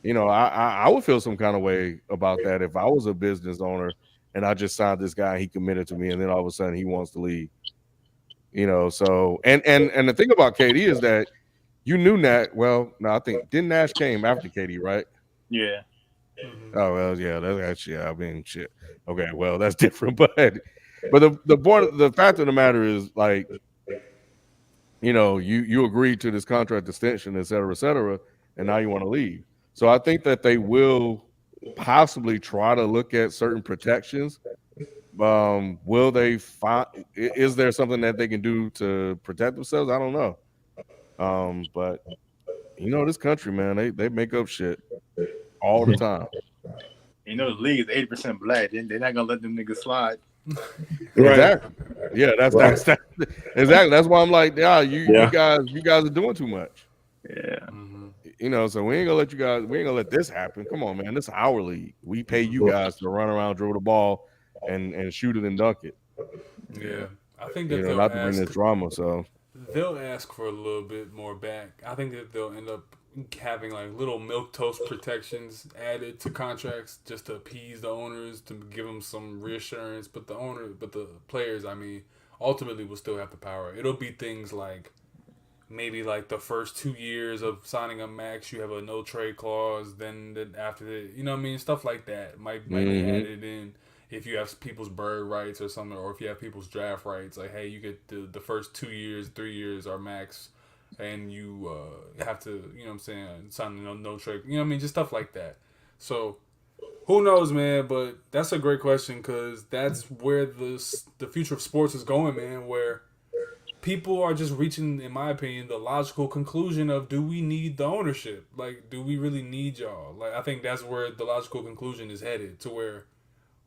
I would feel some kind of way about that if I was a business owner and I just signed this guy, he committed to me, and then all of a sudden he wants to leave. So and the thing about KD is that you knew that. Well, no, I think didn't Nash came after KD, right? Yeah. Oh well, yeah, that's actually, I mean, shit. Okay, well, that's different, but the fact of the matter is, like, you agreed to this contract extension, et cetera, and now you want to leave. So I think that they will possibly try to look at certain protections. Will they find? Is there something that they can do to protect themselves? I don't know. But this country, man, they make up shit all the time. The league is 80% black. They're not gonna let them niggas slide. Right. Exactly. Yeah, that's exactly. That's why I'm like, yeah, you guys are doing too much. Yeah. So we ain't gonna let this happen. Come on, man. This is our league. We pay you guys to run around, dribble the ball, and shoot it and dunk it. Yeah. I think that not to bring this drama. So they'll ask for a little bit more back. I think that they'll end up having like little milquetoast protections added to contracts just to appease the owners, to give them some reassurance. But the players, I mean, ultimately will still have the power. It'll be things like maybe like the first 2 years of signing a max, you have a no trade clause. Then after that, what I mean, stuff like that might be added in. If you have people's bird rights or something, or if you have people's draft rights, like, hey, you get the first 2 years, 3 years are max, and you have to, sign no trade. Just stuff like that. So who knows, man? But that's a great question, because that's where the future of sports is going, man. Where people are just reaching, in my opinion, the logical conclusion of, do we need the ownership? Like, do we really need y'all? Like, I think that's where the logical conclusion is headed, to where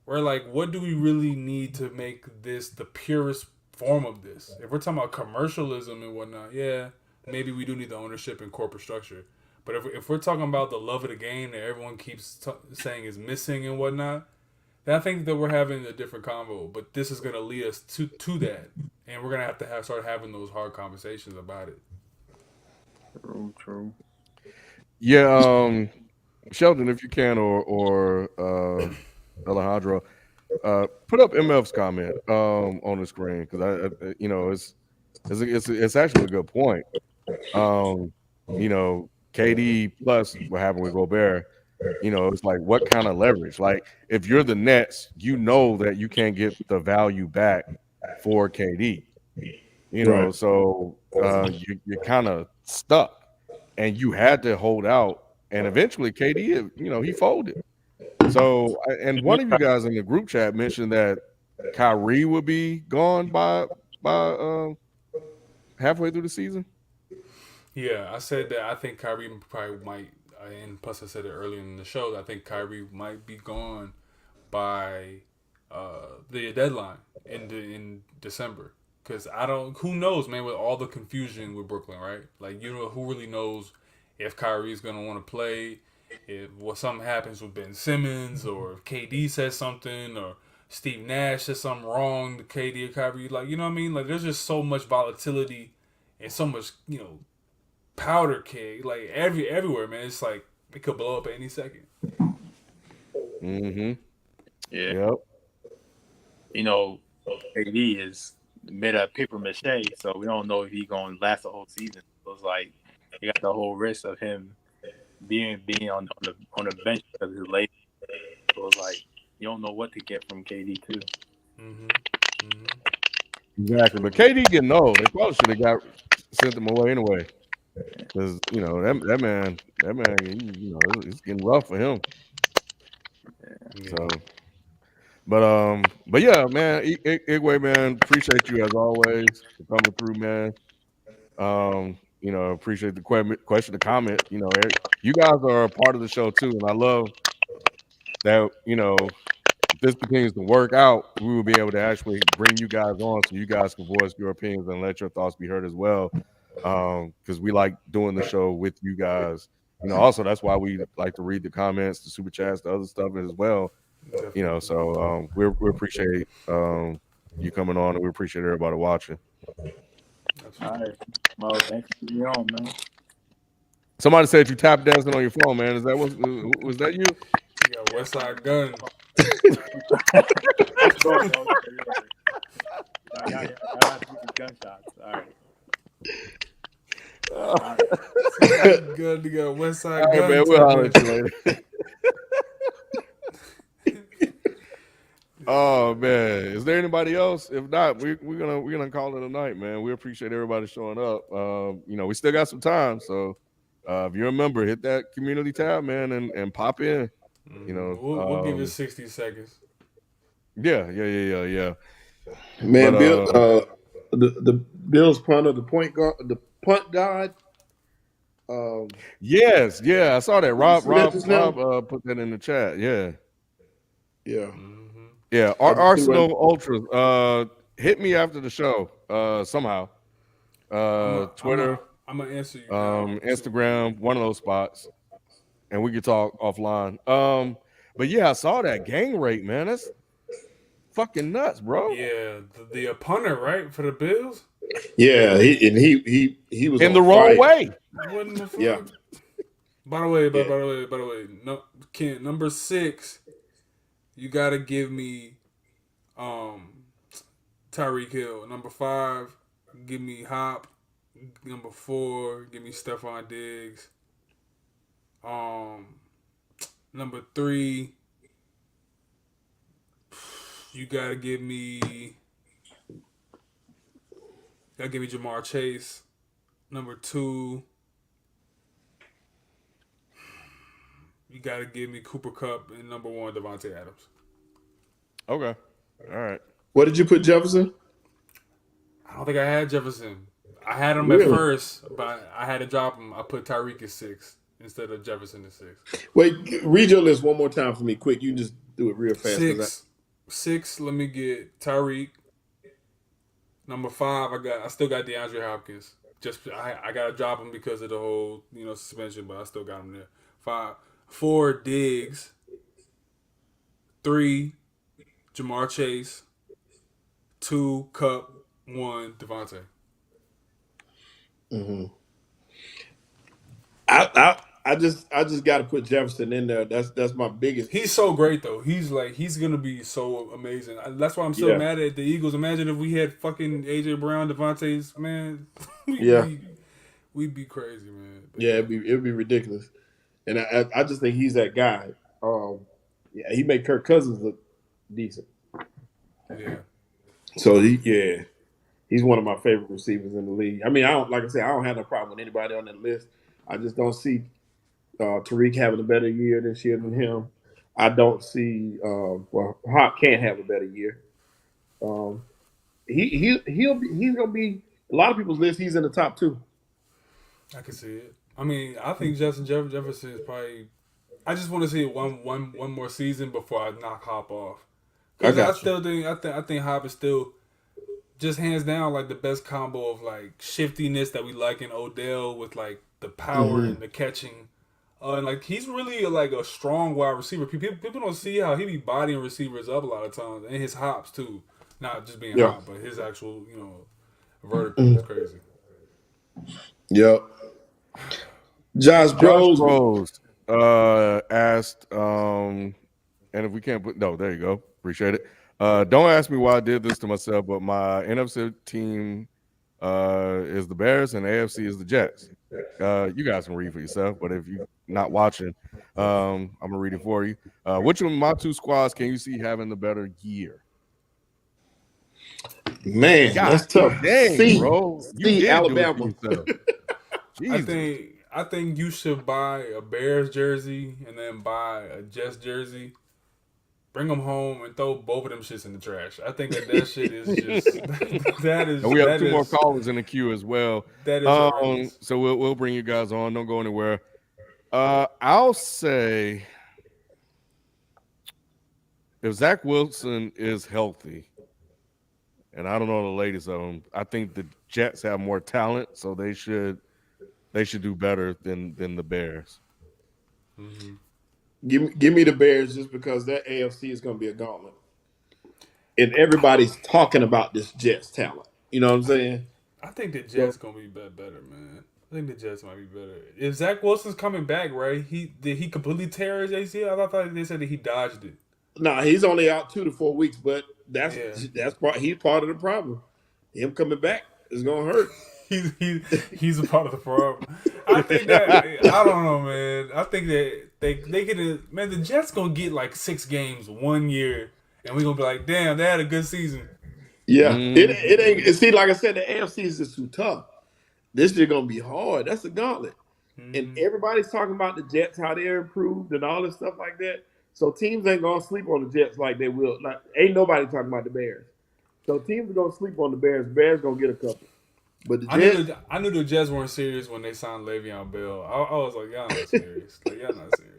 we're like, what do we really need to make this the purest form of this? If we're talking about commercialism and whatnot, yeah, maybe we do need the ownership and corporate structure. But if we're talking about the love of the game that everyone keeps saying is missing and whatnot, then I think that we're having a different convo. But this is going to lead us to that. And we're going to have start having those hard conversations about it. True. Yeah, Sheldon, if you can, or Alejandro, put up MF's comment on the screen because it's actually a good point. Um, KD plus what happened with Gobert. It's like what kind of leverage? Like if you're the Nets, you know that you can't get the value back for KD. Right. So you're kind of stuck, and you had to hold out. And eventually, KD, he folded. So, and one of you guys in the group chat mentioned that Kyrie would be gone by halfway through the season. Yeah, I said that I think Kyrie probably might, and plus I said it earlier in the show. I think Kyrie might be gone by the deadline in December. Because I don't, who knows, man, with all the confusion with Brooklyn, right? Like, who really knows if Kyrie's going to want to play, if something happens with Ben Simmons, or if KD says something, or Steve Nash says something wrong to KD or Kyrie. Like, you know what I mean? Like, there's just so much volatility and so much, powder keg, like everywhere, man. It's like it could blow up at any second. Mm-hmm. Yeah. Yep. KD is made of paper mache, so we don't know if he's gonna last the whole season. So it's like you got the whole risk of him being on the bench because of his late. So it's like you don't know what to get from KD too. Exactly. But KD getting old. They probably should have sent him away anyway. Because that man, it's getting rough for him. Yeah. So, but yeah, man, Igwe, man, appreciate you as always for coming through, man. Appreciate the question, the comment. You guys are a part of the show too, and I love that. If this continues to work out, we will be able to actually bring you guys on so you guys can voice your opinions and let your thoughts be heard as well. Because we like doing the show with you guys. Also that's why we like to read the comments, the super chats, the other stuff as well. So we appreciate you coming on, and we appreciate everybody watching. All right. Well, thanks for being on, man. Somebody said you tap dancing on your phone, man. Is that was that you? You got West Side Gun. Y'all gunshots. All right. Good to go. West Side All right, Gun. man. We'll holler at you later. Oh man, is there anybody else? If not, we're gonna call it a night, man. We appreciate everybody showing up. We still got some time, so if you're a member, hit that community tab, man, and pop in. We'll give it 60 seconds. Yeah. Man, But, Bill, the Bills punter, the point guard, the punt god. Yes, I saw that. Rob now? put that in the chat. Yeah. Yeah. Yeah, Arsenal Ultras. Hit me after the show. Somehow. Twitter. I'm gonna answer you. Instagram, one of those spots, and we could talk offline. But yeah, I saw that gang rape, man. That's fucking nuts, bro. Yeah, the punter, right, for the Bills. Yeah, he was in on the wrong fire. way. What the fuck? Yeah. By the way, no, Ken, number 6, you gotta give me Tyreek Hill. Number 5, give me Hop. Number 4, give me Stephon Diggs. Number 3, you gotta give me Jamar Chase. Number 2, you gotta give me Cooper Kupp, and number 1, Devontae Adams. Okay. All right. What did you put Jefferson? I don't think I had Jefferson. I had him Really? at first, but I had to drop him. I put Tyreek at 6 instead of Jefferson at 6. Wait, read your list one more time for me, quick. You just do it real fast. 6. Let me get Tyreek. Number 5, I still got DeAndre Hopkins. I gotta drop him because of the whole suspension, but I still got him there. 4 Diggs. 3 Jamar Chase. 2 Cup. 1 Devontae. Mm-hmm. I just got to put Jefferson in there. That's my biggest. He's so great though. He's gonna be so amazing. That's why I'm so Yeah, mad at the Eagles. Imagine if we had fucking AJ Brown, Devontae's man. yeah, We'd be crazy, man. But yeah. yeah, It'd be ridiculous, and I just think he's that guy. Yeah, he made Kirk Cousins look decent. yeah. So he's one of my favorite receivers in the league. I mean, I don't like I said, I don't have no problem with anybody on that list. I just don't see Tariq having a better year this year than him. I don't see Hawk can't have a better year. Um, he's gonna be a lot of people's list. He's in the top two. I can see it. I mean, I think Jefferson is probably. I just want to see one more season before I knock Hop off. I Because I got you. still think I think Hop is still just hands down like the best combo of like shiftiness that we like in Odell with like the power Mm-hmm. and the catching. And like he's really like a strong wide receiver. People don't see how he be bodying receivers up a lot of times, and his hops too. Not just being Yeah. hop, but his actual vertical is crazy. Yep. Josh Josh Bros. Rose asked, and if we can't put no, there you go. Appreciate it. Don't ask me why I did this to myself, but my NFC team is the Bears and the AFC is the Jets. You guys can read for yourself, but if you're not watching, I'm gonna read it for you. Which of my two squads can you see having the better year? Man, God that's tough. dang, bro. You See did Alabama. do it to yourself. Jesus. I think you should buy a Bears jersey and then buy a Jets jersey. Bring them home and throw both of them shits in the trash. I think that shit is just that is. And we have that two more is- callers in the queue as well. That is horrendous. So we'll bring you guys on. Don't go anywhere. I'll say if Zach Wilson is healthy, and I don't know the latest of him, I think the Jets have more talent, so they should do better than the Bears. Mm-hmm. Give me the Bears just because that AFC is going to be a gauntlet, and everybody's talking about this Jets talent. You know what I'm saying? I think the Jets gonna be better, man. I think the Jets might be better. If Zach Wilson's coming back, right? Did he completely tear his ACL? I thought they said that he dodged it. Nah, he's only out 2 to 4 weeks, but Yeah. he's part of the problem. Him coming back is going to hurt. He's a part of the problem. I think that I don't know, man. I think that they get man. The Jets gonna get like 6 games 1 year, and we gonna be like, damn, they had a good season. Yeah, it ain't. See, like I said, the AFC is just too tough. This year gonna be hard. That's a gauntlet, and everybody's talking about the Jets, how they're improved, and all this stuff like that. So teams ain't gonna sleep on the Jets like they will. Like ain't nobody talking about the Bears. So teams are gonna sleep on the Bears. Bears gonna get a couple, but the Jets. I knew the Jets weren't serious when they signed Le'Veon Bell. I was like, y'all not serious. Like y'all not serious.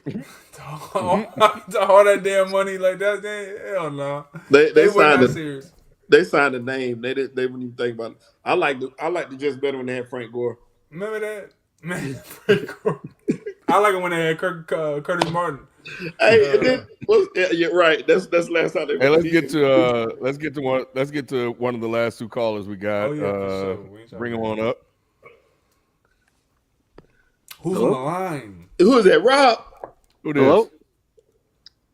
Like, to all that damn money like that, hell no. They were signed not a, serious. They signed a name. They didn't even think about it. I like the Jets better when they had Frank Gore. Remember that? Man, I like it when they had Curtis Martin. Hey, you're right. That's the last time they. Hey, let's get to one of the last two callers we got. Oh, yeah, for sure. Bring them on up. Who's on the line? Who is that? Rob. Who this? Hello?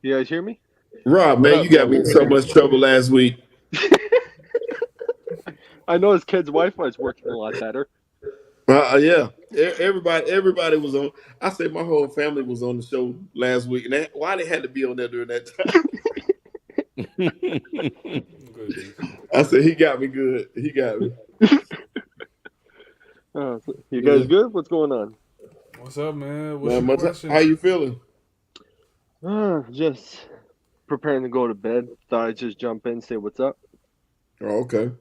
You guys hear me? Rob, man, you got me in so much trouble last week. I know his kid's Wi-Fi is working a lot better. Yeah, everybody was on. I said my whole family was on the show last week, and why they had to be on there during that time? I said he got me good. He got me. You guys good? What's going on? What's up, man? What's your question? How you feeling? Just preparing to go to bed. Thought I'd just jump in, say what's up. Oh, okay.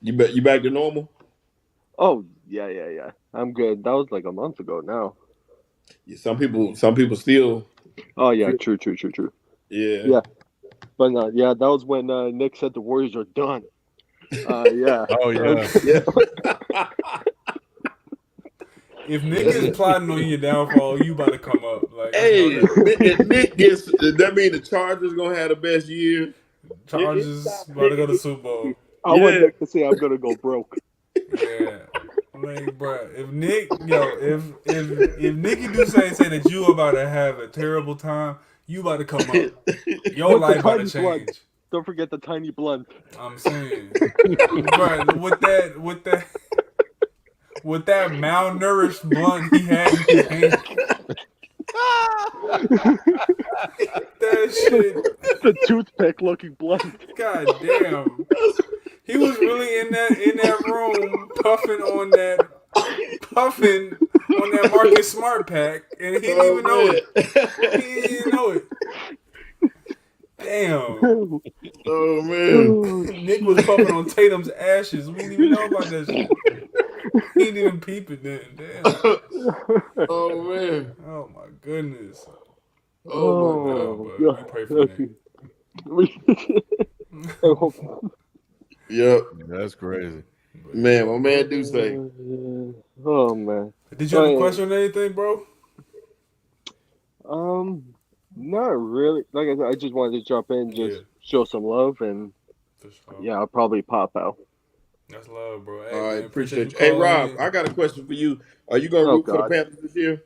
You back to normal? Oh, yeah. I'm good. That was like a month ago now. Yeah, some people still. Oh, yeah, true. Yeah. But that was when Nick said the Warriors are done. Yeah. Oh, yeah. Yeah. If Nick is plotting on your downfall, you about to come up. Like, hey, if Nick gets, that mean the Chargers gonna have the best year. Chargers about to go to Super Bowl. I want Nick to say I'm gonna go broke. Yeah. Like, bro, if Nick, if Nicky do say that you about to have a terrible time, you about to come up. Your With the life about to tiny blunt. change. Don't forget the tiny blunt. I'm saying, bro, with that malnourished blunt he had in his hand, that shit, The toothpick looking blunt. god damn. He was really in that room puffing on that Marcus Smart pack, and he didn't even know it. He didn't even know it. Damn. Oh man. Nick was puffing on Tatum's ashes. We didn't even know about that shit. He didn't even peep it then. Damn. Oh man. Oh my goodness. Oh my No, god. but we pray for Nick. Yep. That's crazy. Man, my man do say. Oh man. Did you have a question on anything, bro? Not really. Like I said, I just wanted to jump in, just Yeah. show some love, and For sure. yeah, I'll probably pop out. That's love, bro. Hey, All right, man, appreciate you. calling Hey Rob, in. I got a question for you. Are you gonna Oh root for the God. Panthers this year?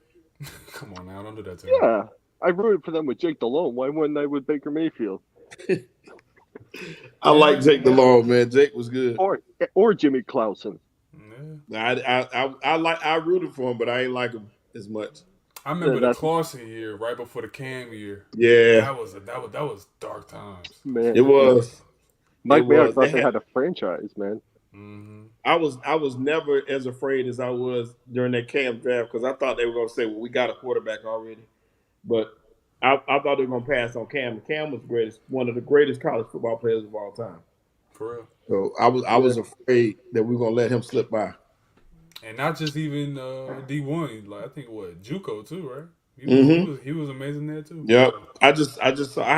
Come on now, don't do that to me. Yeah, I rooted for them with Jake Delhomme. Why wouldn't I with Baker Mayfield I like Jake DeLong, man. Jake was good. or Jimmy Clausen? Yeah. I rooted for him, but I ain't like him as much. I remember the That's Clausen year, right before the Cam year. Yeah, That was dark times. man. it was. Mike It Mayock was. thought they had a franchise, man. Mm-hmm. I was never as afraid as I was during that Cam draft because I thought they were going to say, "Well, we got a quarterback already," but I thought they were going to pass on Cam. Cam was one of the greatest college football players of all time. For real. So I was afraid that we were going to let him slip by. And not just even D1, like I think JUCO too, right? Mm-hmm. He was amazing there too. Yep. I had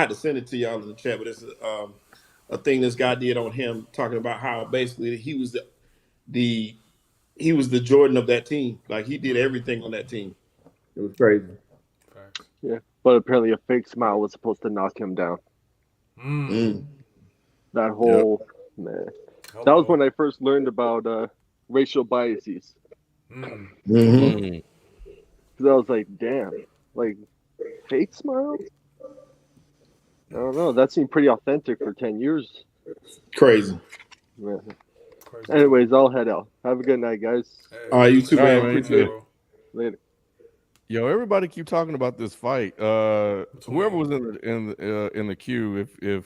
to send it to y'all in the chat, but it's a thing this guy did on him talking about how basically the he was the Jordan of that team. Like he did everything on that team. It was crazy. Facts. Yeah, but apparently a fake smile was supposed to knock him down. Mm. That Yep. whole man. That was when I first learned about racial biases. Mm-hmm. Because I was like, damn, like fake smiles. I don't know. That seemed pretty authentic for 10 years. Crazy. Yeah. Crazy. Anyways, I'll head out. Have a good night, guys. Hey, All right, you too, All right, man. man, you Appreciate it. bro. Later. Yo, everybody keep talking about this fight. Whoever was in the queue, if you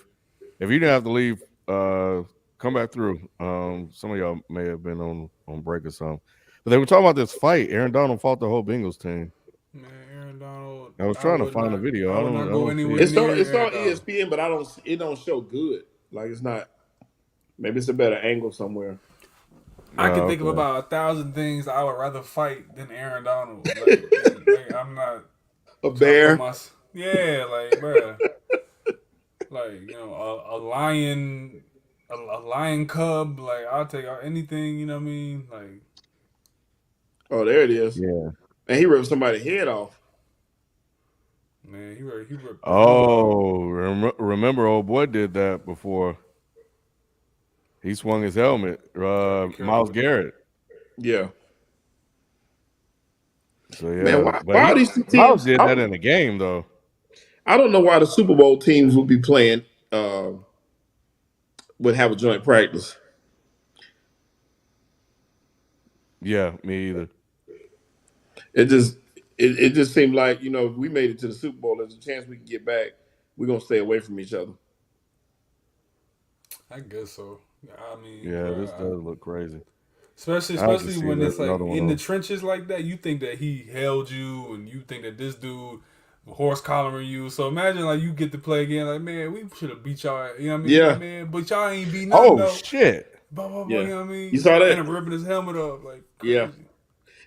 didn't have to leave, come back through. Some of y'all may have been on break or something, but they were talking about this fight. Aaron Donald fought the whole Bengals team. Man, Aaron Donald. I was trying to find the video. I would not go I don't see anywhere it. It's on near Aaron Donald. ESPN, but it don't show good. Like it's not. Maybe it's a better angle somewhere. I can think of about 1,000 things I would rather fight than Aaron Donald. Like I'm not A bear. Yeah, like bruh. Like, a lion a lion cub, like I'll take anything, you know what I mean? Like, Oh, there it is. Yeah. And he ripped somebody's head off. man, he ripped the helmet off. Oh, remember old boy did that before. He swung his helmet. Myles Garrett. Yeah. So yeah, Man, why are these teams? Myles did that in the game though. I don't know why the Super Bowl teams would be playing would have a joint practice. Yeah, me either. It just seemed like, if we made it to the Super Bowl, there's a chance we can get back. We're gonna stay away from each other. I guess so. I mean, Yeah, bruh, this does look crazy. Especially when it's like in the on. trenches like that, you think that he held you, and you think that this dude horse collaring you. So imagine like you get to play again, like man, we should have beat y'all. You know what I mean? Yeah. Like, man, but y'all ain't beat nothing. Oh though. shit! Blah, blah, blah, Yeah. you know what I mean? You saw that? And him ripping his helmet off, like crazy. Yeah.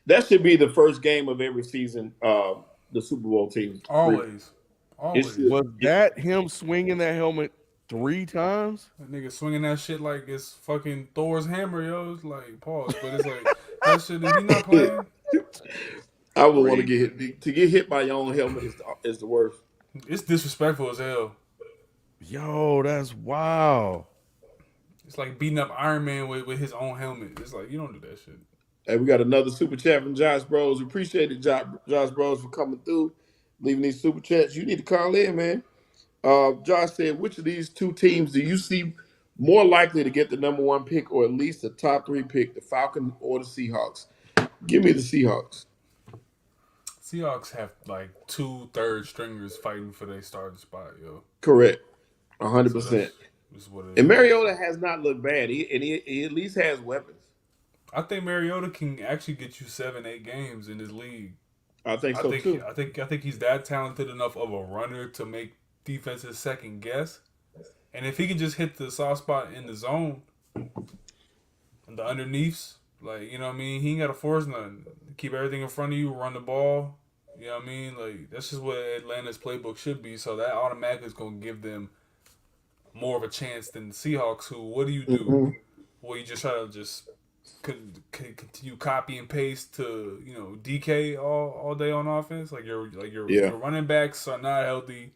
That should be the first game of every season. The Super Bowl teams. Always. Was that him swinging that helmet 3 times? That nigga swinging that shit like it's fucking Thor's hammer, yo. It's like pause, but it's like that shit. Is he not playing? I would want to get hit. To get hit by your own helmet is the worst. It's disrespectful as hell. Yo, that's wow. It's like beating up Iron Man with his own helmet. It's like you don't do that shit. Hey, we got another super chat from Josh Bros. Appreciate it, Josh Bros, for coming through, leaving these super chats. You need to call in, man. Josh said, which of these two teams do you see more likely to get the number one pick or at least the top three pick, the Falcons or the Seahawks? Give me the Seahawks. Seahawks have like two third stringers fighting for their starting spot, yo. Correct. 100%. So that's what it And is. Mariota has not looked bad. He at least has weapons. I think Mariota can actually get you 7, 8 games in this league. I think so too. I think he's that talented enough of a runner to make defenses second guess. And if he can just hit the soft spot in the zone and the underneaths, like, you know what I mean? He ain't got to force nothing. Keep everything in front of you, run the ball. You know what I mean? Like, that's just what Atlanta's playbook should be. So that automatically is going to give them more of a chance than the Seahawks, who, what do? Mm-hmm. Well, you just try to just continue copy and paste to, you know, DK all day on offense. Your running backs are not healthy.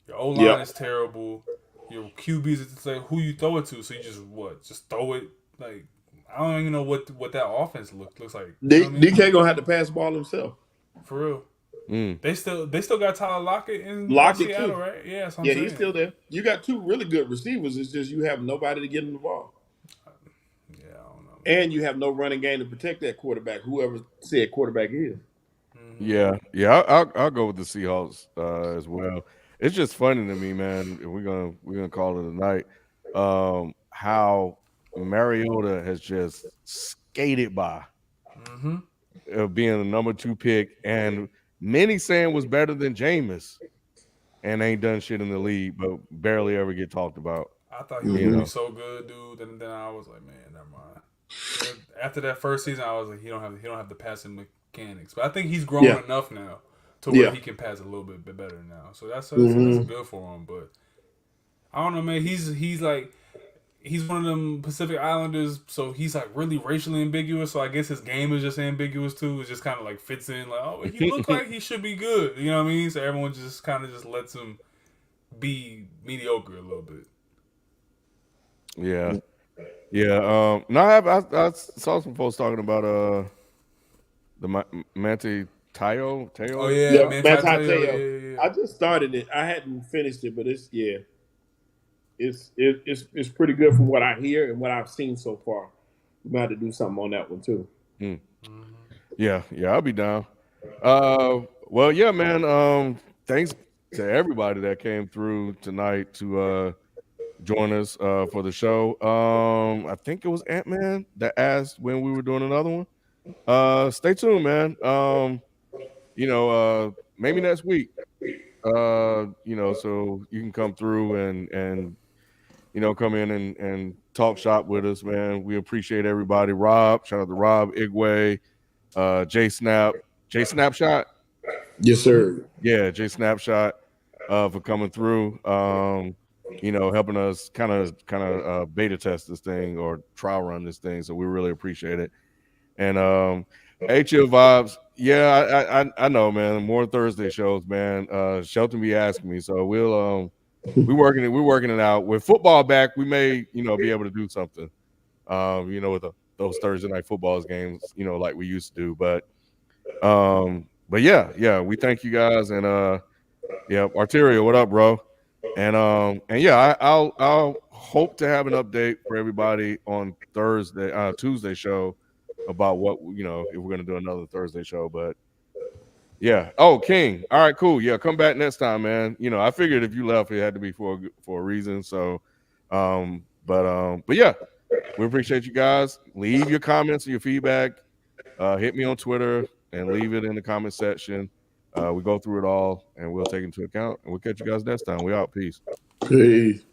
Your O line is terrible. Your QBs, it's like who you throw it to. So you just throw it. Like, I don't even know what that offense looks like. You know what I mean? DK gonna have to pass the ball himself. For real. They still got Tyler Lockett in Seattle, too. right? Yeah, that's what I'm Yeah, saying. he's still there. You got two really good receivers. It's just you have nobody to get him the ball. Yeah, I don't know. And you have no running game to protect that quarterback, whoever said quarterback is. Yeah. I'll go with the Seahawks as well. It's just funny to me, man. If we're gonna call it a night. How Mariota has just skated by being the number 2 pick, and many saying was better than Jameis, and ain't done shit in the league, but barely ever get talked about. I thought he was gonna be so good, dude. And then I was like, man, never mind. After that first season, I was like, he don't have the passing mechanics. But I think he's grown enough now to where he can pass a little bit better now. So that's good for him. But I don't know, man. He's like, he's one of them Pacific Islanders, so he's like really racially ambiguous. So I guess his game is just ambiguous too. It just kind of like fits in. Like, oh, he looks like he should be good. You know what I mean? So everyone just kind of just lets him be mediocre a little bit. Yeah. No, I saw some folks talking about the Manti Teo. Oh yeah, man, Teo. I just started it. I hadn't finished it, but it's pretty good from what I hear and what I've seen so far. We might have to do something on that one too. Yeah, I'll be down. Well, yeah, man. Thanks to everybody that came through tonight to join us for the show. I think it was Ant-Man that asked when we were doing another one. Stay tuned, man. Maybe next week. So you can come through and come in and talk shop with us, man. We appreciate everybody. Rob, shout out to Rob, Igwe, Jay Snapshot. Yes, sir. Yeah, Jay Snapshot for coming through. Helping us kind of beta test this thing or trial run this thing. So we really appreciate it. And HL Vibes, yeah, I know, man. More Thursday shows, man. Shelton be asking me, so we're working it out. With football back, we may, be able to do something. With those Thursday night football games, like we used to do. But yeah, we thank you guys, and Arteria, what up, bro? And I'll hope to have an update for everybody on Tuesday show about what if we're gonna do another Thursday show. But yeah, King, all right, cool, yeah, come back next time, man. I figured if you left, it had to be for a reason. So, but yeah, we appreciate you guys. Leave your comments and your feedback. Hit me on Twitter and leave it in the comment section. We go through it all and we'll take into account, and we'll catch you guys next time. We out. Peace. Peace.